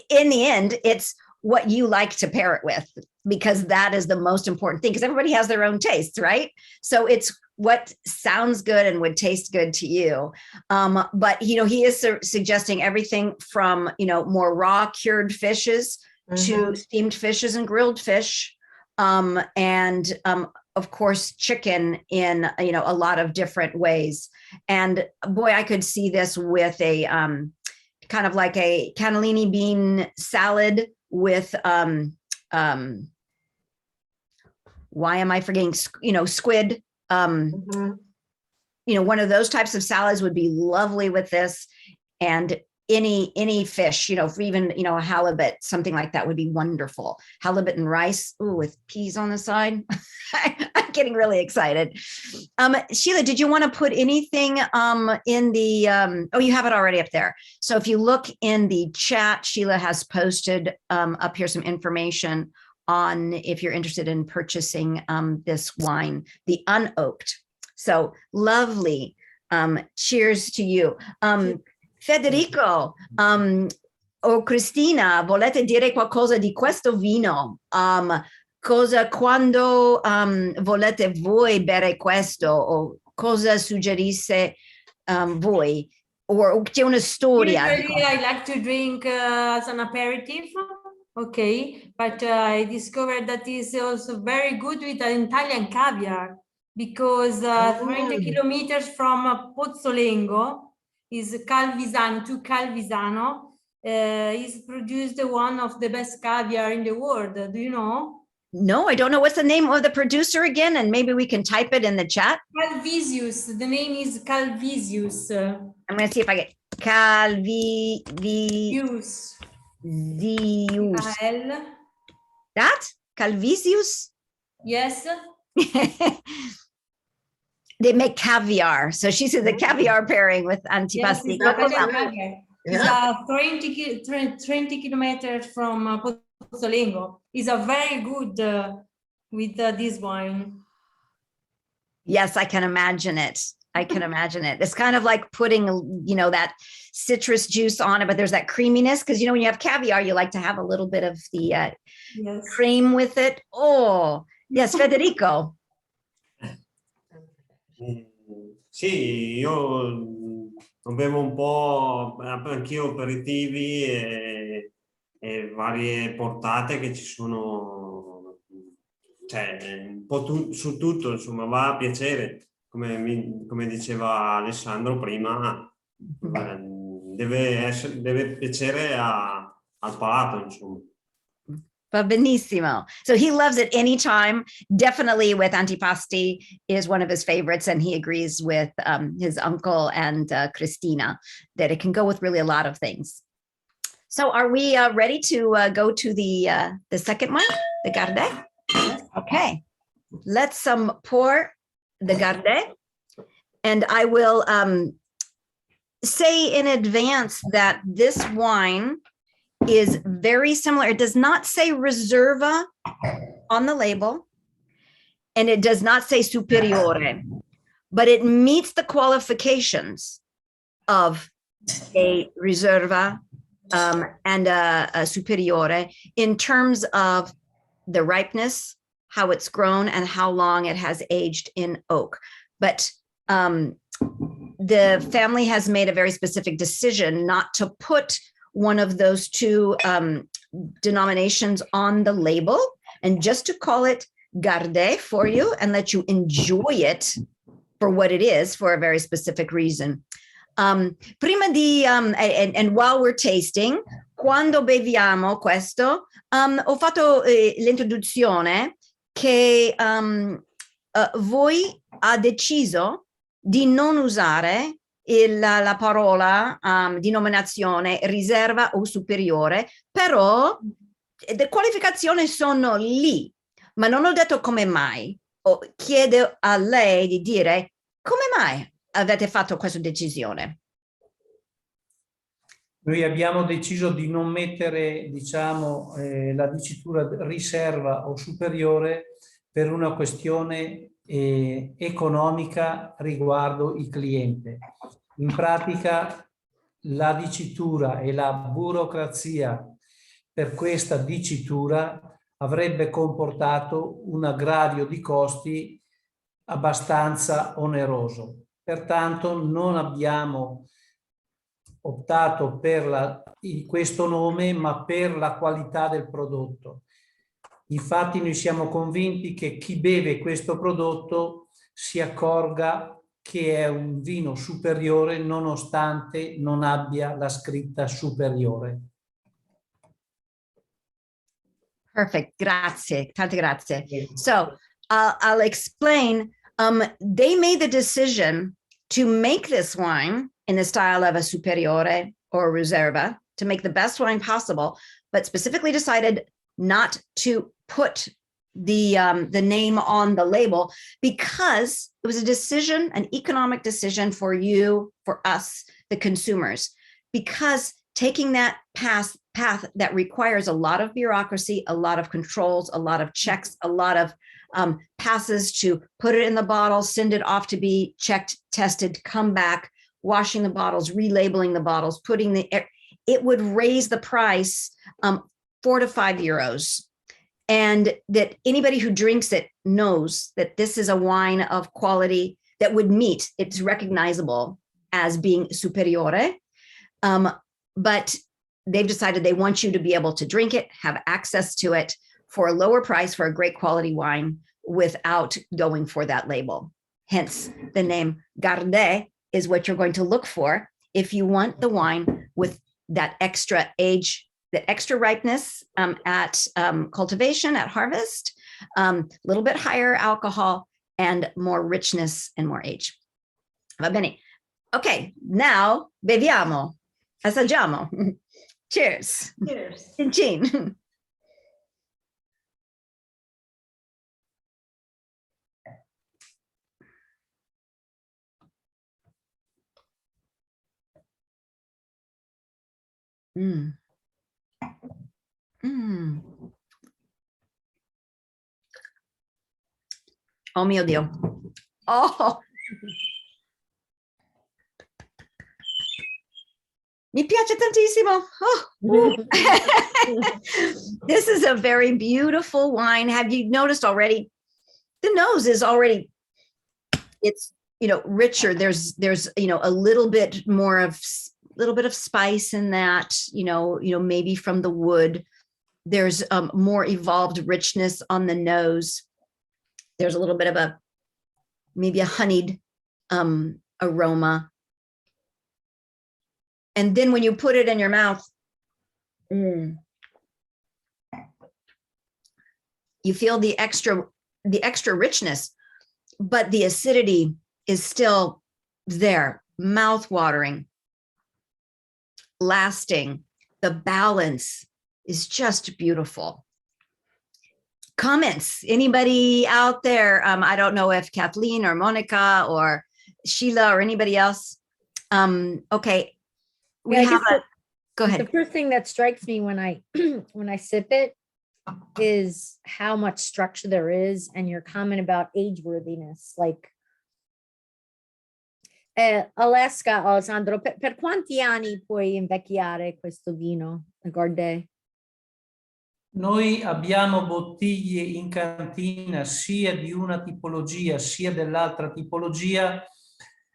In the end, it's what you like to pair it with, because that is the most important thing, because everybody has their own tastes, right? So it's what sounds good and would taste good to you. But, he is suggesting everything from, more raw cured fishes to steamed fishes and grilled fish. And of course, chicken in, a lot of different ways. And boy, I could see this with a kind of like a cannellini bean salad with, why am I forgetting, squid? One of those types of salads would be lovely with this. And any fish, for even, a halibut, something like that would be wonderful. Halibut and rice, with peas on the side. I'm getting really excited. Sheila, did you want to put anything in the, you have it already up there. So if you look in the chat, Sheila has posted up here some information on if you're interested in purchasing this wine, the unoaked. So lovely. Cheers to you. Federico o Cristina, volete dire qualcosa di questo vino? Quando volete voi bere questo, o cosa suggerisse voi? Or c'è una storia? Usually I like to drink as an aperitif, okay, but I discovered that is also very good with an Italian caviar, because 30 kilometers from Pozzolengo is Calvisano, to Calvisano, is produced one of the best caviar in the world. Do you know? No, I don't know. What's the name of the producer again? And maybe we can type it in the chat. Calvisius. The name is Calvisius. I'm going to see if I get Calvisius. That? Calvisius? Yes. They make caviar. So she said the caviar pairing with antipasti. Yes, it's 20 kilometers from Pozzolengo. It's a very good with this wine. Yes, I can imagine it. It's kind of like putting, that citrus juice on it, but there's that creaminess, because, when you have caviar, you like to have a little bit of the cream with it. Oh, yes, Federico. Sì, io bevo un po' anch'io aperitivi e varie portate che ci sono, cioè un po' su tutto, insomma, va a piacere, come diceva Alessandro prima, deve piacere al palato, insomma. Va benissimo. So he loves it anytime. Definitely with antipasti is one of his favorites, and he agrees with his uncle and Christina that it can go with really a lot of things. So are we ready to go to the second one, the Garda? Okay, let's pour the Garda, and I will say in advance that this wine is very similar. It does not say Reserva on the label, and it does not say Superiore, but it meets the qualifications of a Reserva and a Superiore in terms of the ripeness, how it's grown, and how long it has aged in oak. But the family has made a very specific decision not to put one of those two denominations on the label, and just to call it Garda for you and let you enjoy it for what it is for a very specific reason. Prima di, and while we're tasting, quando beviamo questo, ho fatto l'introduzione che voi ha deciso di non usare la parola denominazione riserva o superiore, però le qualificazioni sono lì, ma non ho detto come mai. Chiedo a lei di dire come mai avete fatto questa decisione. Noi abbiamo deciso di non mettere, diciamo, la dicitura riserva o superiore per una questione economica riguardo il cliente. In pratica la dicitura e la burocrazia per questa dicitura avrebbe comportato un aggravio di costi abbastanza oneroso. Pertanto non abbiamo optato per questo nome, ma per la qualità del prodotto. Infatti noi siamo convinti che chi beve questo prodotto si accorga che è un vino superiore nonostante non abbia la scritta superiore. Perfect, grazie, tante grazie. So I'll explain, they made the decision to make this wine in the style of a superiore or riserva to make the best wine possible, but specifically decided not to put the name on the label because it was a decision, an economic decision for you, for us, the consumers, because taking that path that requires a lot of bureaucracy, a lot of controls, a lot of checks, a lot of passes to put it in the bottle, send it off to be checked, tested, come back, washing the bottles, relabeling the bottles, it would raise the price 4 to 5 euros. And that anybody who drinks it knows that this is a wine of quality that would meet, it's recognizable as being superiore. But they've decided they want you to be able to drink it, have access to it for a lower price for a great quality wine without going for that label. Hence the name Garda is what you're going to look for if you want the wine with that extra age, the extra ripeness at cultivation, at harvest, a little bit higher alcohol and more richness and more age. Va bene. Okay, now beviamo, assaggiamo. Cheers. Cheers. Chin chin. Mm. Mm. Oh mio Dio. Oh. Mi piace tantissimo. Oh. This is a very beautiful wine. Have you noticed already? The nose is already, it's, richer. There's, a little bit more of, little bit of spice in that, maybe from the wood. There's more evolved richness on the nose. There's a little bit of maybe a honeyed aroma. And then when you put it in your mouth, you feel the extra richness, but the acidity is still there, mouth-watering, lasting. The balance is just beautiful. Comments? Anybody out there? I don't know if Kathleen or Monica or Sheila or anybody else. Okay, we Yeah, I have guess go ahead. The first thing that strikes me when I when I sip it is how much structure there is, and your comment about age worthiness. Like Alaska, Alessandro, per quanti anni puoi invecchiare questo vino, Garda? Noi abbiamo bottiglie in cantina sia di una tipologia sia dell'altra tipologia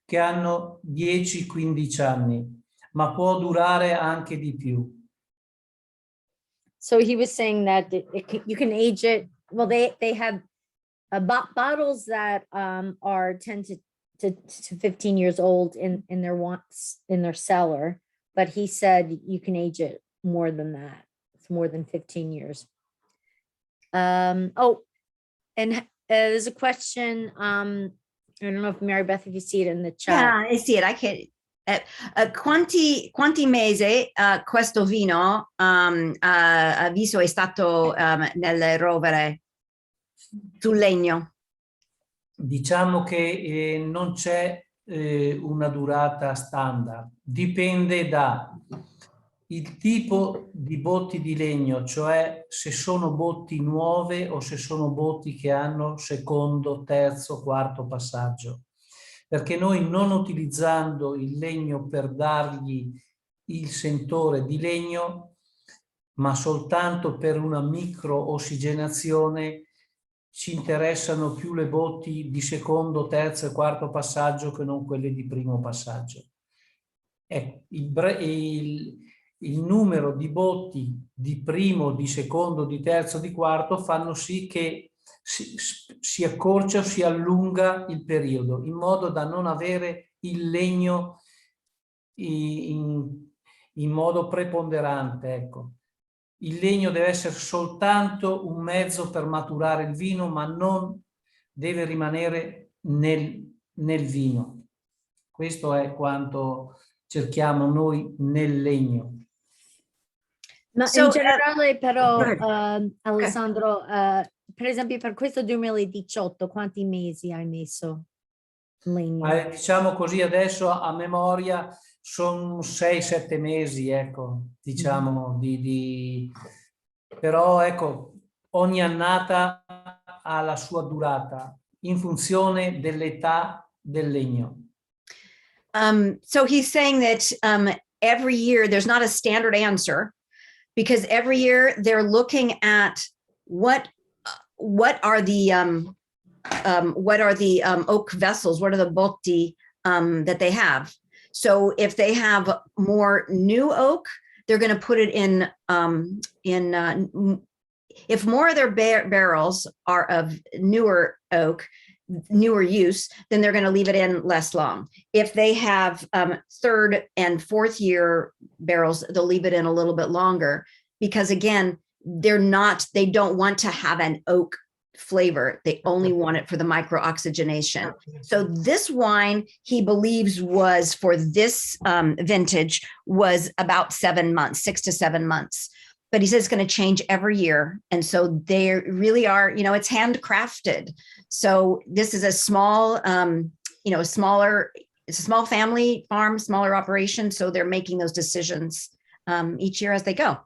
che hanno 10-15 anni, ma può durare anche di più. So he was saying that you can age it. Well, they have bottles that are 10 to 15 years old in their cellar, but he said you can age it more than that. It's more than 15 years. Oh, and there's a question. I don't know if Mary Beth, if you see it in the chat. Yeah, I see it. I can. Quanti mesi questo vino avviso è stato nel rovere sul legno? Diciamo che non c'è una durata standard, dipende da il tipo di botti di legno, cioè se sono botti nuove o se sono botti che hanno secondo, terzo, quarto passaggio. Perché noi, non utilizzando il legno per dargli il sentore di legno, ma soltanto per una micro-ossigenazione, ci interessano più le botti di secondo, terzo e quarto passaggio che non quelle di primo passaggio. Il numero di botti di primo, di secondo, di terzo, di quarto fanno sì che si accorcia o si allunga il periodo, in modo da non avere il legno in modo preponderante. Ecco. Il legno deve essere soltanto un mezzo per maturare il vino, ma non deve rimanere nel vino. Questo è quanto cerchiamo noi nel legno. Ma in generale però, Alessandro, per esempio per questo 2018, quanti mesi hai messo legno? Diciamo così adesso a memoria sono 6-7 mesi, ecco, diciamo, però ecco, ogni annata ha la sua durata in funzione dell'età del legno. So he's saying that every year there's not a standard answer, because every year they're looking at what are the oak vessels, what are the botti that they have. So if they have more new oak, they're going to put it in if more of their barrels are of newer oak, newer use, then they're going to leave it in less long. If they have third and fourth year barrels, they'll leave it in a little bit longer, because again, they don't want to have an oak flavor. They only want it for the micro-oxygenation. So this wine, he believes, was for this vintage was about 7 months, 6 to 7 months. But he says it's going to change every year. And so they really are, it's handcrafted. So this is a small, it's a small family farm, smaller operation. So they're making those decisions each year as they go.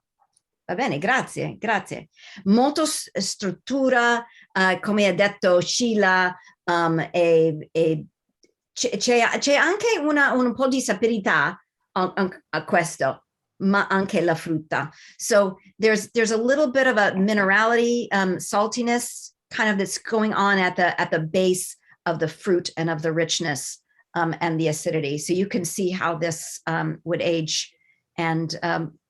Va bene, grazie. Molto struttura, come ha detto Sheila, c'è anche un po' di sapidità a questo, ma anche la frutta. So there's a little bit of a minerality, saltiness kind of that's going on at the base of the fruit and of the richness and the acidity. So you can see how this would age and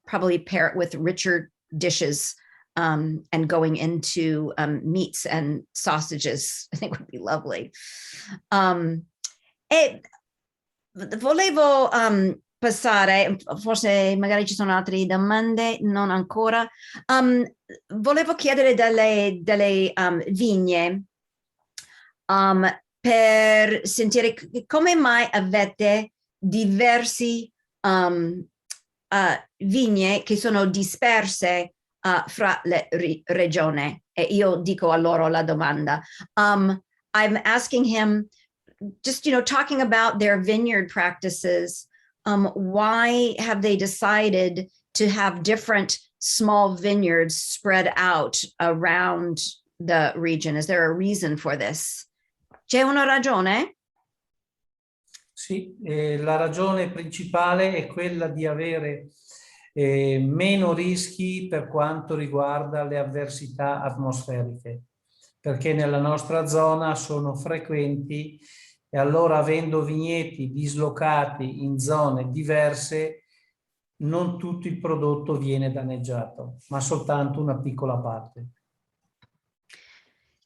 probably pair it with richer dishes and going into meats and sausages, I think would be lovely. E volevo passare, forse magari ci sono altre domande, non ancora. Volevo chiedere delle vigne per sentire come mai avete diversi vigne che sono disperse fra le regioni. E io dico a loro la domanda. I'm asking him, just, talking about their vineyard practices, why have they decided to have different small vineyards spread out around the region? Is there a reason for this? C'è una ragione? Sì, la ragione principale è quella di avere meno rischi per quanto riguarda le avversità atmosferiche, perché nella nostra zona sono frequenti e allora, avendo vigneti dislocati in zone diverse, non tutto il prodotto viene danneggiato, ma soltanto una piccola parte.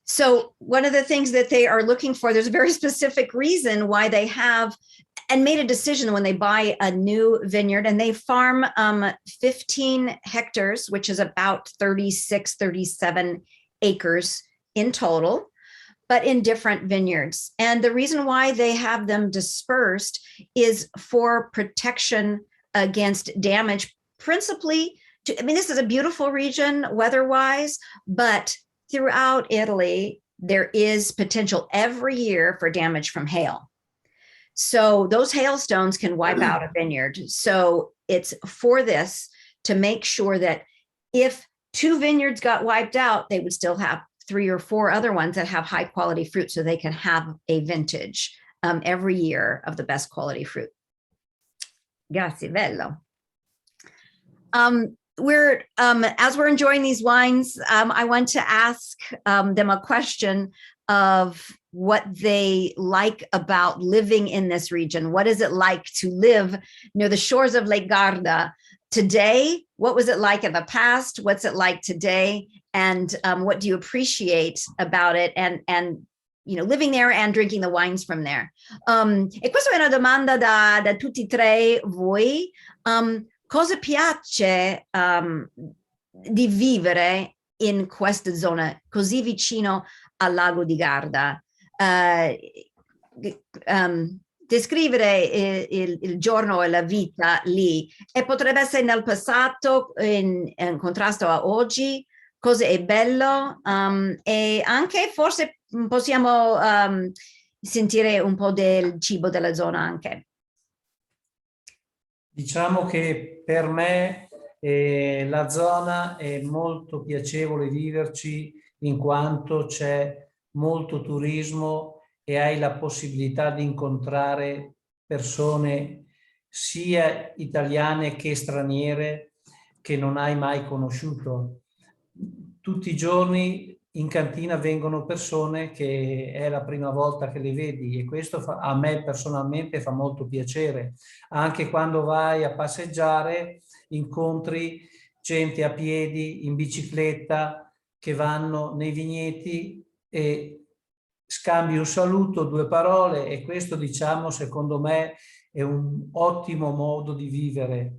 So one of the things that they are looking for, there's a very specific reason why they have and made a decision when they buy a new vineyard, and they farm 15 hectares, which is about 36, 37 acres in total, but in different vineyards. And the reason why they have them dispersed is for protection against damage, principally this is a beautiful region weather-wise, but throughout Italy, there is potential every year for damage from hail. So those hailstones can wipe out a vineyard. So it's for this to make sure that if 2 vineyards got wiped out, they would still have 3 or 4 other ones that have high quality fruit, so they can have a vintage every year of the best quality fruit. Grazie, bello. As we're enjoying these wines, I want to ask them a question of what they like about living in this region. What is it like to live near the shores of Lake Garda today? What was it like in the past? What's it like today? And what do you appreciate about it? And living there and drinking the wines from there. E questa è una domanda da tutti e tre voi. Cosa piace di vivere in questa zona così vicino al lago di Garda? Descrivere il giorno e la vita lì, e potrebbe essere nel passato in contrasto a oggi, cosa è bello, e anche forse possiamo sentire un po' del cibo della zona anche. Diciamo che per me la zona è molto piacevole viverci, in quanto c'è molto turismo e hai la possibilità di incontrare persone sia italiane che straniere che non hai mai conosciuto. Tutti i giorni in cantina vengono persone che è la prima volta che le vedi, e questo a me personalmente fa molto piacere. Anche quando vai a passeggiare incontri gente a piedi, in bicicletta, che vanno nei vigneti e scambi un saluto, 2 parole, e questo, diciamo, secondo me è un ottimo modo di vivere.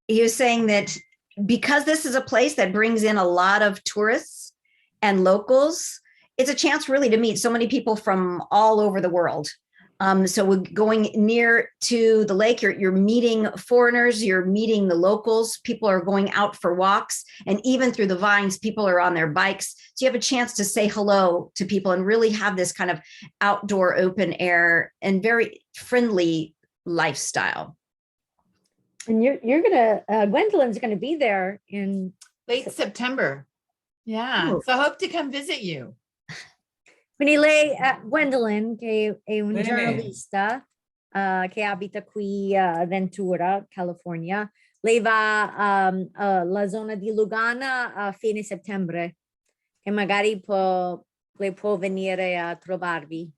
You're saying that because this is a place that brings in a lot of tourists and locals, it's a chance really to meet so many people from all over the world. So we're going near to the lake, you're meeting foreigners, you're meeting the locals, people are going out for walks, and even through the vines, people are on their bikes. So you have a chance to say hello to people and really have this kind of outdoor open air and very friendly lifestyle. And you're gonna, Gwendolyn's gonna be there in late September. Yeah. Oh. So I hope to come visit you. Quindi lei, Gwendolyn, che è un Bene. giornalista che abita qui a Ventura, California, lei va alla zona di Lugana a fine settembre, e magari lei può venire a trovarvi.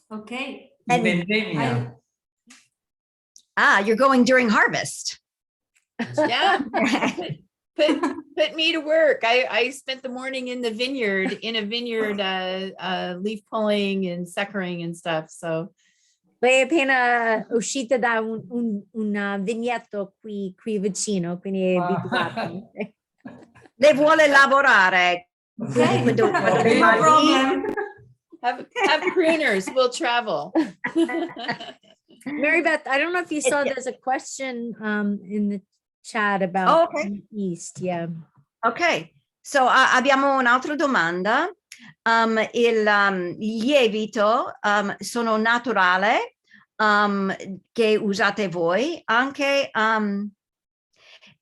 Okay. In vendemmia. You're going during harvest. Yeah. Put me to work. I spent the morning in a vineyard, leaf pulling and suckering and stuff. So Lei è appena uscita da un vigneto qui vicino, quindi è abituata. Lei vuole lavorare. Okay, Quando no va lì, problem. Have crooners, we'll travel. Mary Beth, I don't know if you saw, there's a question in the chat about yeast. Yeah. Ok, so abbiamo un'altra domanda. Il lievito sono naturale che usate voi anche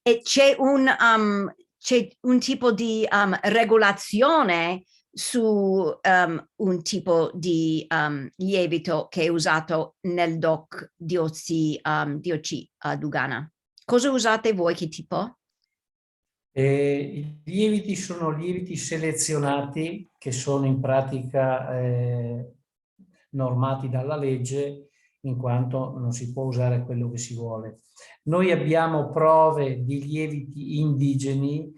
e c'è un tipo di regolazione su un tipo di lievito che è usato nel DOC DOC Lugana. Cosa usate voi? Che tipo? I lieviti sono lieviti selezionati che sono in pratica normati dalla legge, in quanto non si può usare quello che si vuole. Noi abbiamo prove di lieviti indigeni,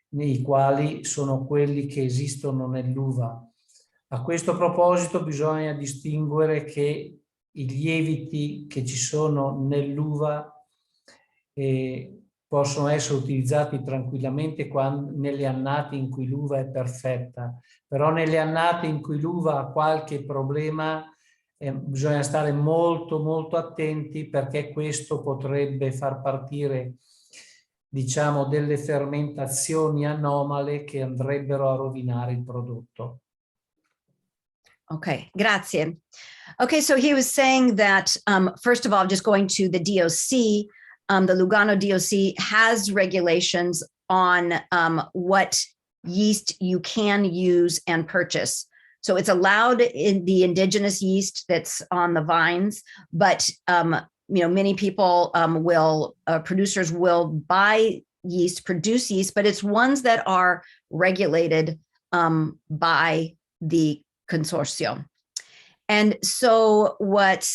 nei quali sono quelli che esistono nell'uva. A questo proposito bisogna distinguere che i lieviti che ci sono nell'uva possono essere utilizzati tranquillamente nelle annate in cui l'uva è perfetta, però nelle annate in cui l'uva ha qualche problema bisogna stare molto molto attenti, perché questo potrebbe far partire, diciamo, delle fermentazioni anomale che andrebbero a rovinare il prodotto. Okay, grazie. Okay, so he was saying that, first of all, just going to the DOC, the Lugano DOC has regulations on what yeast you can use and purchase. So it's allowed in the indigenous yeast that's on the vines, but many people producers will buy yeast, produce yeast, but it's ones that are regulated by the consortium. And so what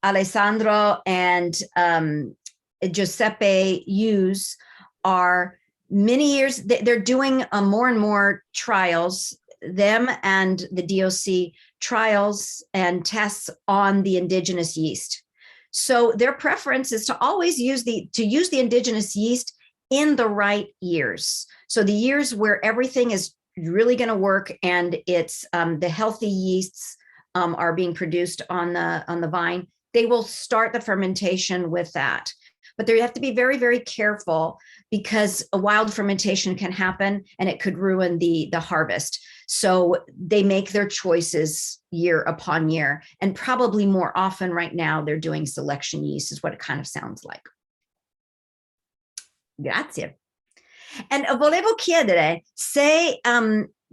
Alessandro and Giuseppe use are many years, they're doing more and more trials, them and the DOC trials and tests on the indigenous yeast. So their preference is to always use the indigenous yeast in the right years. So the years where everything is really going to work and it's the healthy yeasts are being produced on the vine, they will start the fermentation with that. But they have to be very, very careful, because a wild fermentation can happen and it could ruin the harvest. So they make their choices year upon year, and probably more often right now they're doing selection yeast is what it kind of sounds like. Grazie. And volevo chiedere se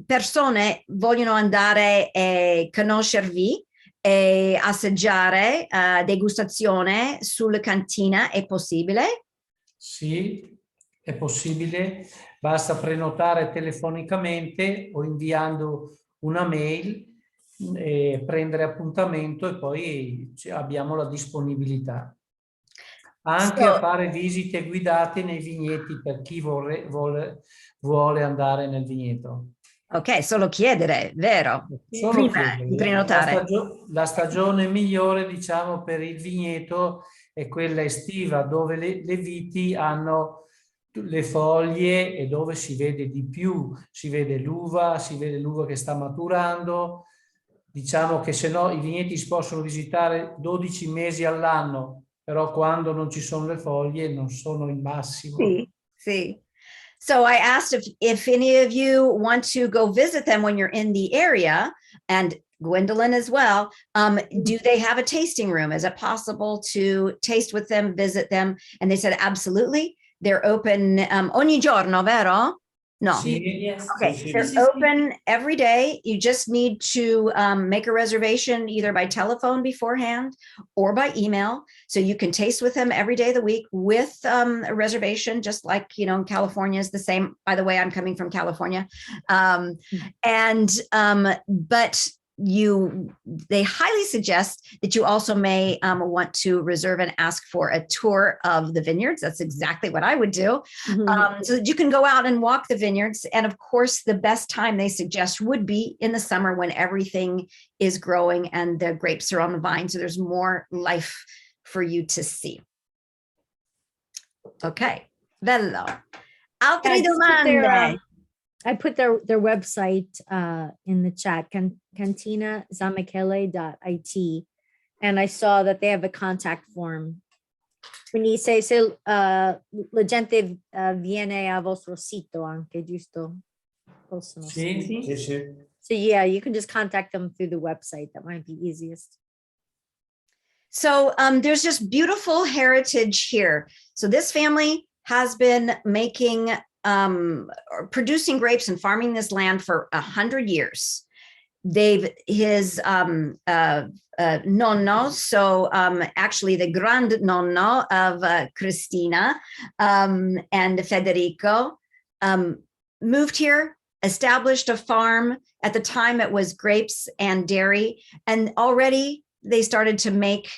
persone vogliono andare e conoscervi e assaggiare degustazione sulla cantina, è possibile? Sì, è possibile, basta prenotare telefonicamente o inviando una mail, prendere appuntamento e poi abbiamo la disponibilità. Anche a fare visite guidate nei vigneti per chi vuole andare nel vigneto. Ok, solo chiedere, vero? Solo Prima chiedere. di prenotare. La stagione migliore, diciamo, per il vigneto è quella estiva, dove le viti hanno le foglie e dove si vede di più, si vede l'uva che sta maturando. Diciamo che se no i vigneti si possono visitare 12 mesi all'anno, però quando non ci sono le foglie non sono il massimo. Sì, sì. So I asked if any of you want to go visit them when you're in the area, and Gwendolyn as well. Do they have a tasting room? Is it possible to taste with them, visit them? And they said, absolutely. They're open ogni giorno, vero? No. Sì, Yes. Okay, sì, they're sì. open every day. You just need to make a reservation either by telephone beforehand or by email. So you can taste with them every day of the week with a reservation, just like, in California is the same. By the way, I'm coming from California. But they highly suggest that you also may want to reserve and ask for a tour of the vineyards. That's exactly what I would do. So that you can go out and walk the vineyards. And of course, the best time they suggest would be in the summer when everything is growing and the grapes are on the vine. So there's more life for you to see. Okay, bello. Altre domande? I put their website in the chat, cantinazamichele.it, and I saw that they have a contact form. Quindi se la gente viene a vostro sito anche, giusto? Possono. Sì, sì, sì. So yeah, you can just contact them through the website. That might be easiest. So there's just beautiful heritage here. So this family has been making producing grapes and farming this land for 100 years. His nonno, so actually the grand nonno of Cristina and Federico, moved here, established a farm. At the time it was grapes and dairy, and already they started to make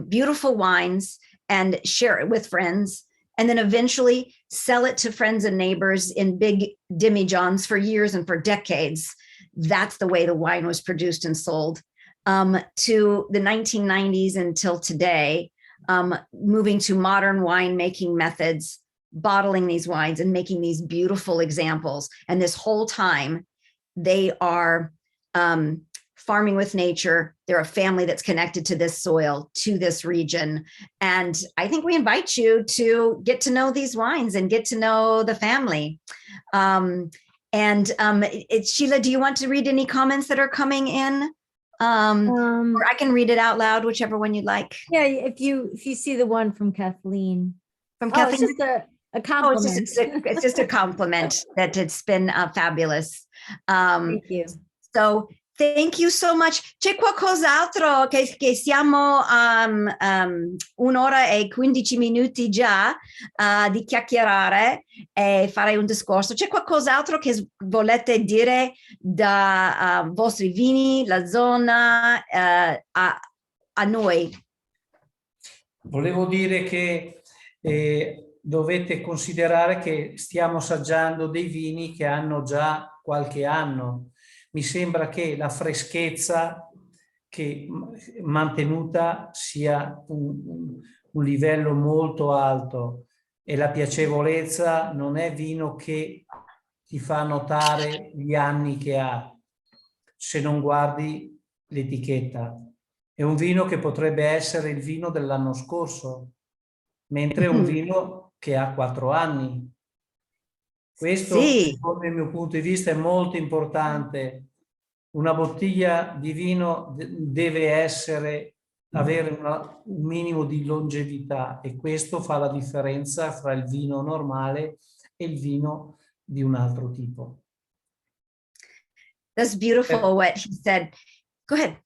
beautiful wines and share it with friends, and then eventually sell it to friends and neighbors in big demijohns for years and for decades. That's the way the wine was produced and sold to the 1990s until today, moving to modern winemaking methods, bottling these wines and making these beautiful examples. And this whole time they are farming with nature. They're a family that's connected to this soil, to this region. And I think we invite you to get to know these wines and get to know the family. Sheila, do you want to read any comments that are coming in? Or I can read it out loud, whichever one you'd like. Yeah, if you see the one from Kathleen. From It's Kathleen? just a compliment. It's just a compliment that it's been fabulous. Thank you. So thank you so much. C'è qualcos'altro che siamo un'ora e 15 minuti già di chiacchierare e fare un discorso. C'è qualcos'altro che volete dire da vostri vini, la zona, a noi? Volevo dire che dovete considerare che stiamo assaggiando dei vini che hanno già qualche anno. Mi sembra che la freschezza che mantenuta sia un livello molto alto, e la piacevolezza non è vino che ti fa notare gli anni che ha se non guardi l'etichetta. È un vino che potrebbe essere il vino dell'anno scorso, mentre è un vino che ha 4 anni. Questo, secondo il mio punto di vista, è molto importante. Una bottiglia di vino deve avere un minimo di longevità, e questo fa la differenza fra il vino normale e il vino di un altro tipo. That's beautiful what he said. Go ahead.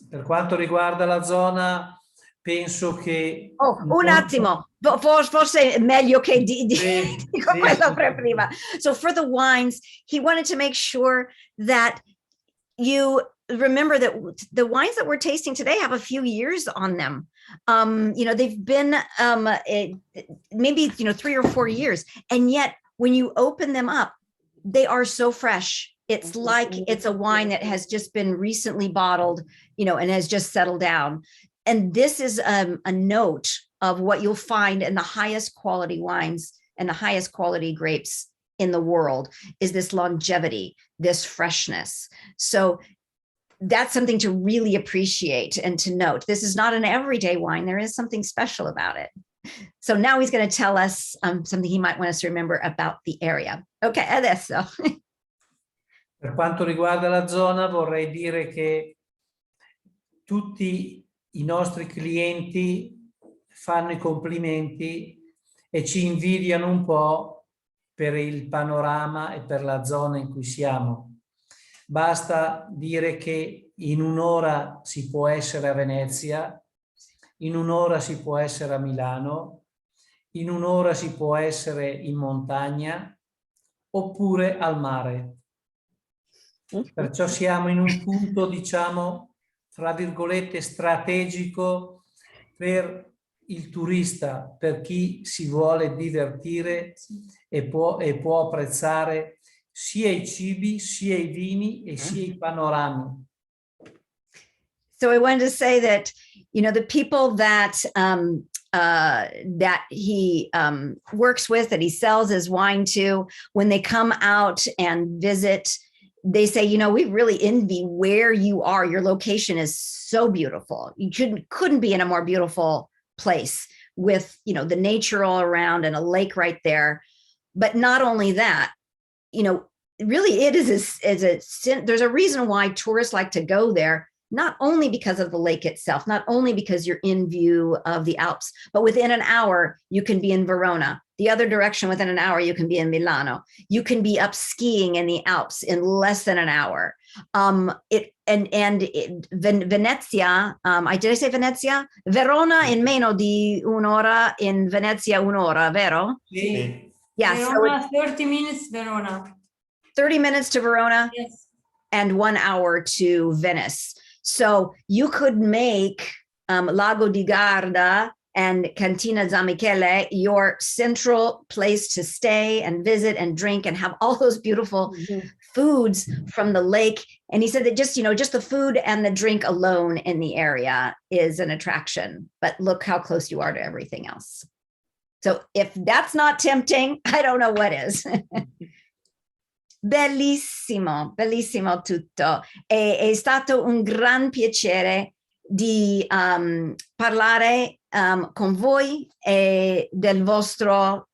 Per quanto riguarda la zona, penso che... un attimo, forse è meglio che dico quello per prima. So for the wines, he wanted to make sure that you remember that the wines that we're tasting today have a few years on them. They've been maybe 3 or 4 years, and yet when you open them up, they are so fresh. It's like it's a wine that has just been recently bottled, and has just settled down. And this is a note of what you'll find in the highest quality wines and the highest quality grapes in the world, is this longevity, this freshness. So that's something to really appreciate and to note. This is not an everyday wine. There is something special about it. So now he's going to tell us something he might want us to remember about the area. Okay, adesso. Per quanto riguarda la zona, vorrei dire che tutti i nostri clienti fanno i complimenti e ci invidiano un po' per il panorama e per la zona in cui siamo. Basta dire che in un'ora si può essere a Venezia, in un'ora si può essere a Milano, in un'ora si può essere in montagna oppure al mare. Perciò siamo in un punto, diciamo, tra virgolette, strategico per il turista, per chi si vuole divertire e può apprezzare sia i cibi, sia i vini e sia i panorami. So I wanted to say that, you know, the people that that he works with, that he sells his wine to, when they come out and visit, they say, you know, we really envy where you are. Your location is so beautiful. You couldn't be in a more beautiful place with, you know, the nature all around and a lake right there. But not only that, you know, really it is there's a reason why tourists like to go there, not only because of the lake itself, not only because you're in view of the Alps, but within an hour, you can be in Verona. The other direction, within an hour, you can be in Milano. You can be up skiing in the Alps in less than an hour. Venezia, did I say Venezia? Verona in meno di un'ora, in Venezia un'ora, vero? Sì. Yeah, Verona, so 30 minutes, Verona. 30 minutes to Verona. Yes. And 1 hour to Venice. So you could make Lago di Garda and Cantina Zamichele your central place to stay and visit and drink and have all those beautiful foods from the lake. And he said that just, you know, just the food and the drink alone in the area is an attraction. But look how close you are to everything else. So if that's not tempting, I don't know what is. Bellissimo, bellissimo tutto. È stato un gran piacere di parlare con voi e del vostro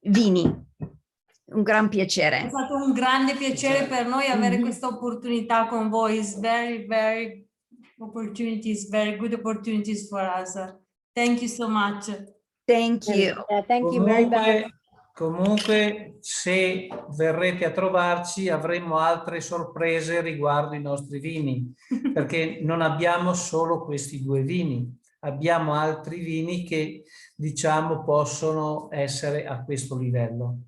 vini. Un gran piacere. È stato un grande piacere per noi avere questa opportunità con voi. It's very good opportunities for us. Thank you so much. Thank you. Thank you, Mary Beth. Comunque, se verrete a trovarci, avremo altre sorprese riguardo i nostri vini, perché non abbiamo solo questi due vini, abbiamo altri vini che, diciamo, possono essere a questo livello.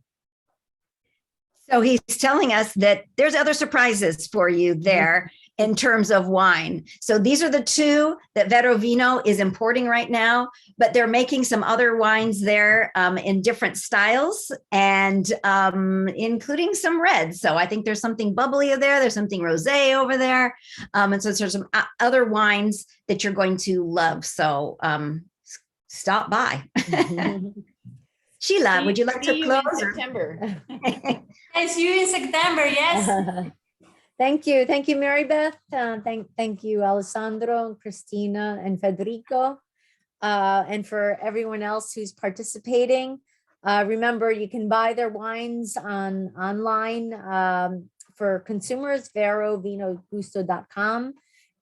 So he's telling us that there's other surprises for you there in terms of wine. So these are the two that Verovino is importing right now, but they're making some other wines there in different styles and including some reds. So I think there's something bubbly there. There's something rosé over there. And so there's some other wines that you're going to love. So stop by. Sheila, would you like to close? In September. I see you in September, yes. Thank you, Mary Beth. Thank you, Alessandro, Christina, and Federico, and for everyone else who's participating. Remember, you can buy their wines online for consumers, verovinogusto.com,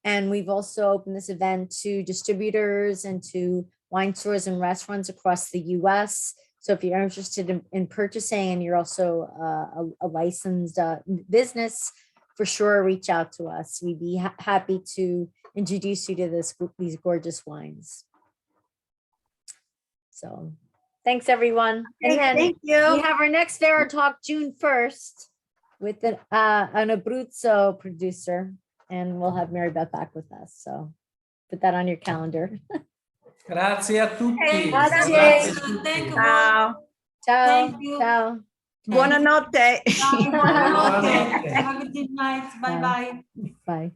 and we've also opened this event to distributors and to wine stores and restaurants across the U.S. So if you're interested in purchasing and you're also a licensed business, for sure, reach out to us. We'd be happy to introduce you to these gorgeous wines. So thanks, everyone. And then Thank you. we have our next VeroTalk June 1st with an Abruzzo producer, and we'll have Mary Beth back with us. So put that on your calendar. Grazie a tutti. Grazie. Thank you. Ciao. Ciao. Thank you. Ciao. Buonanotte. Have a good night. Bye-bye. Bye.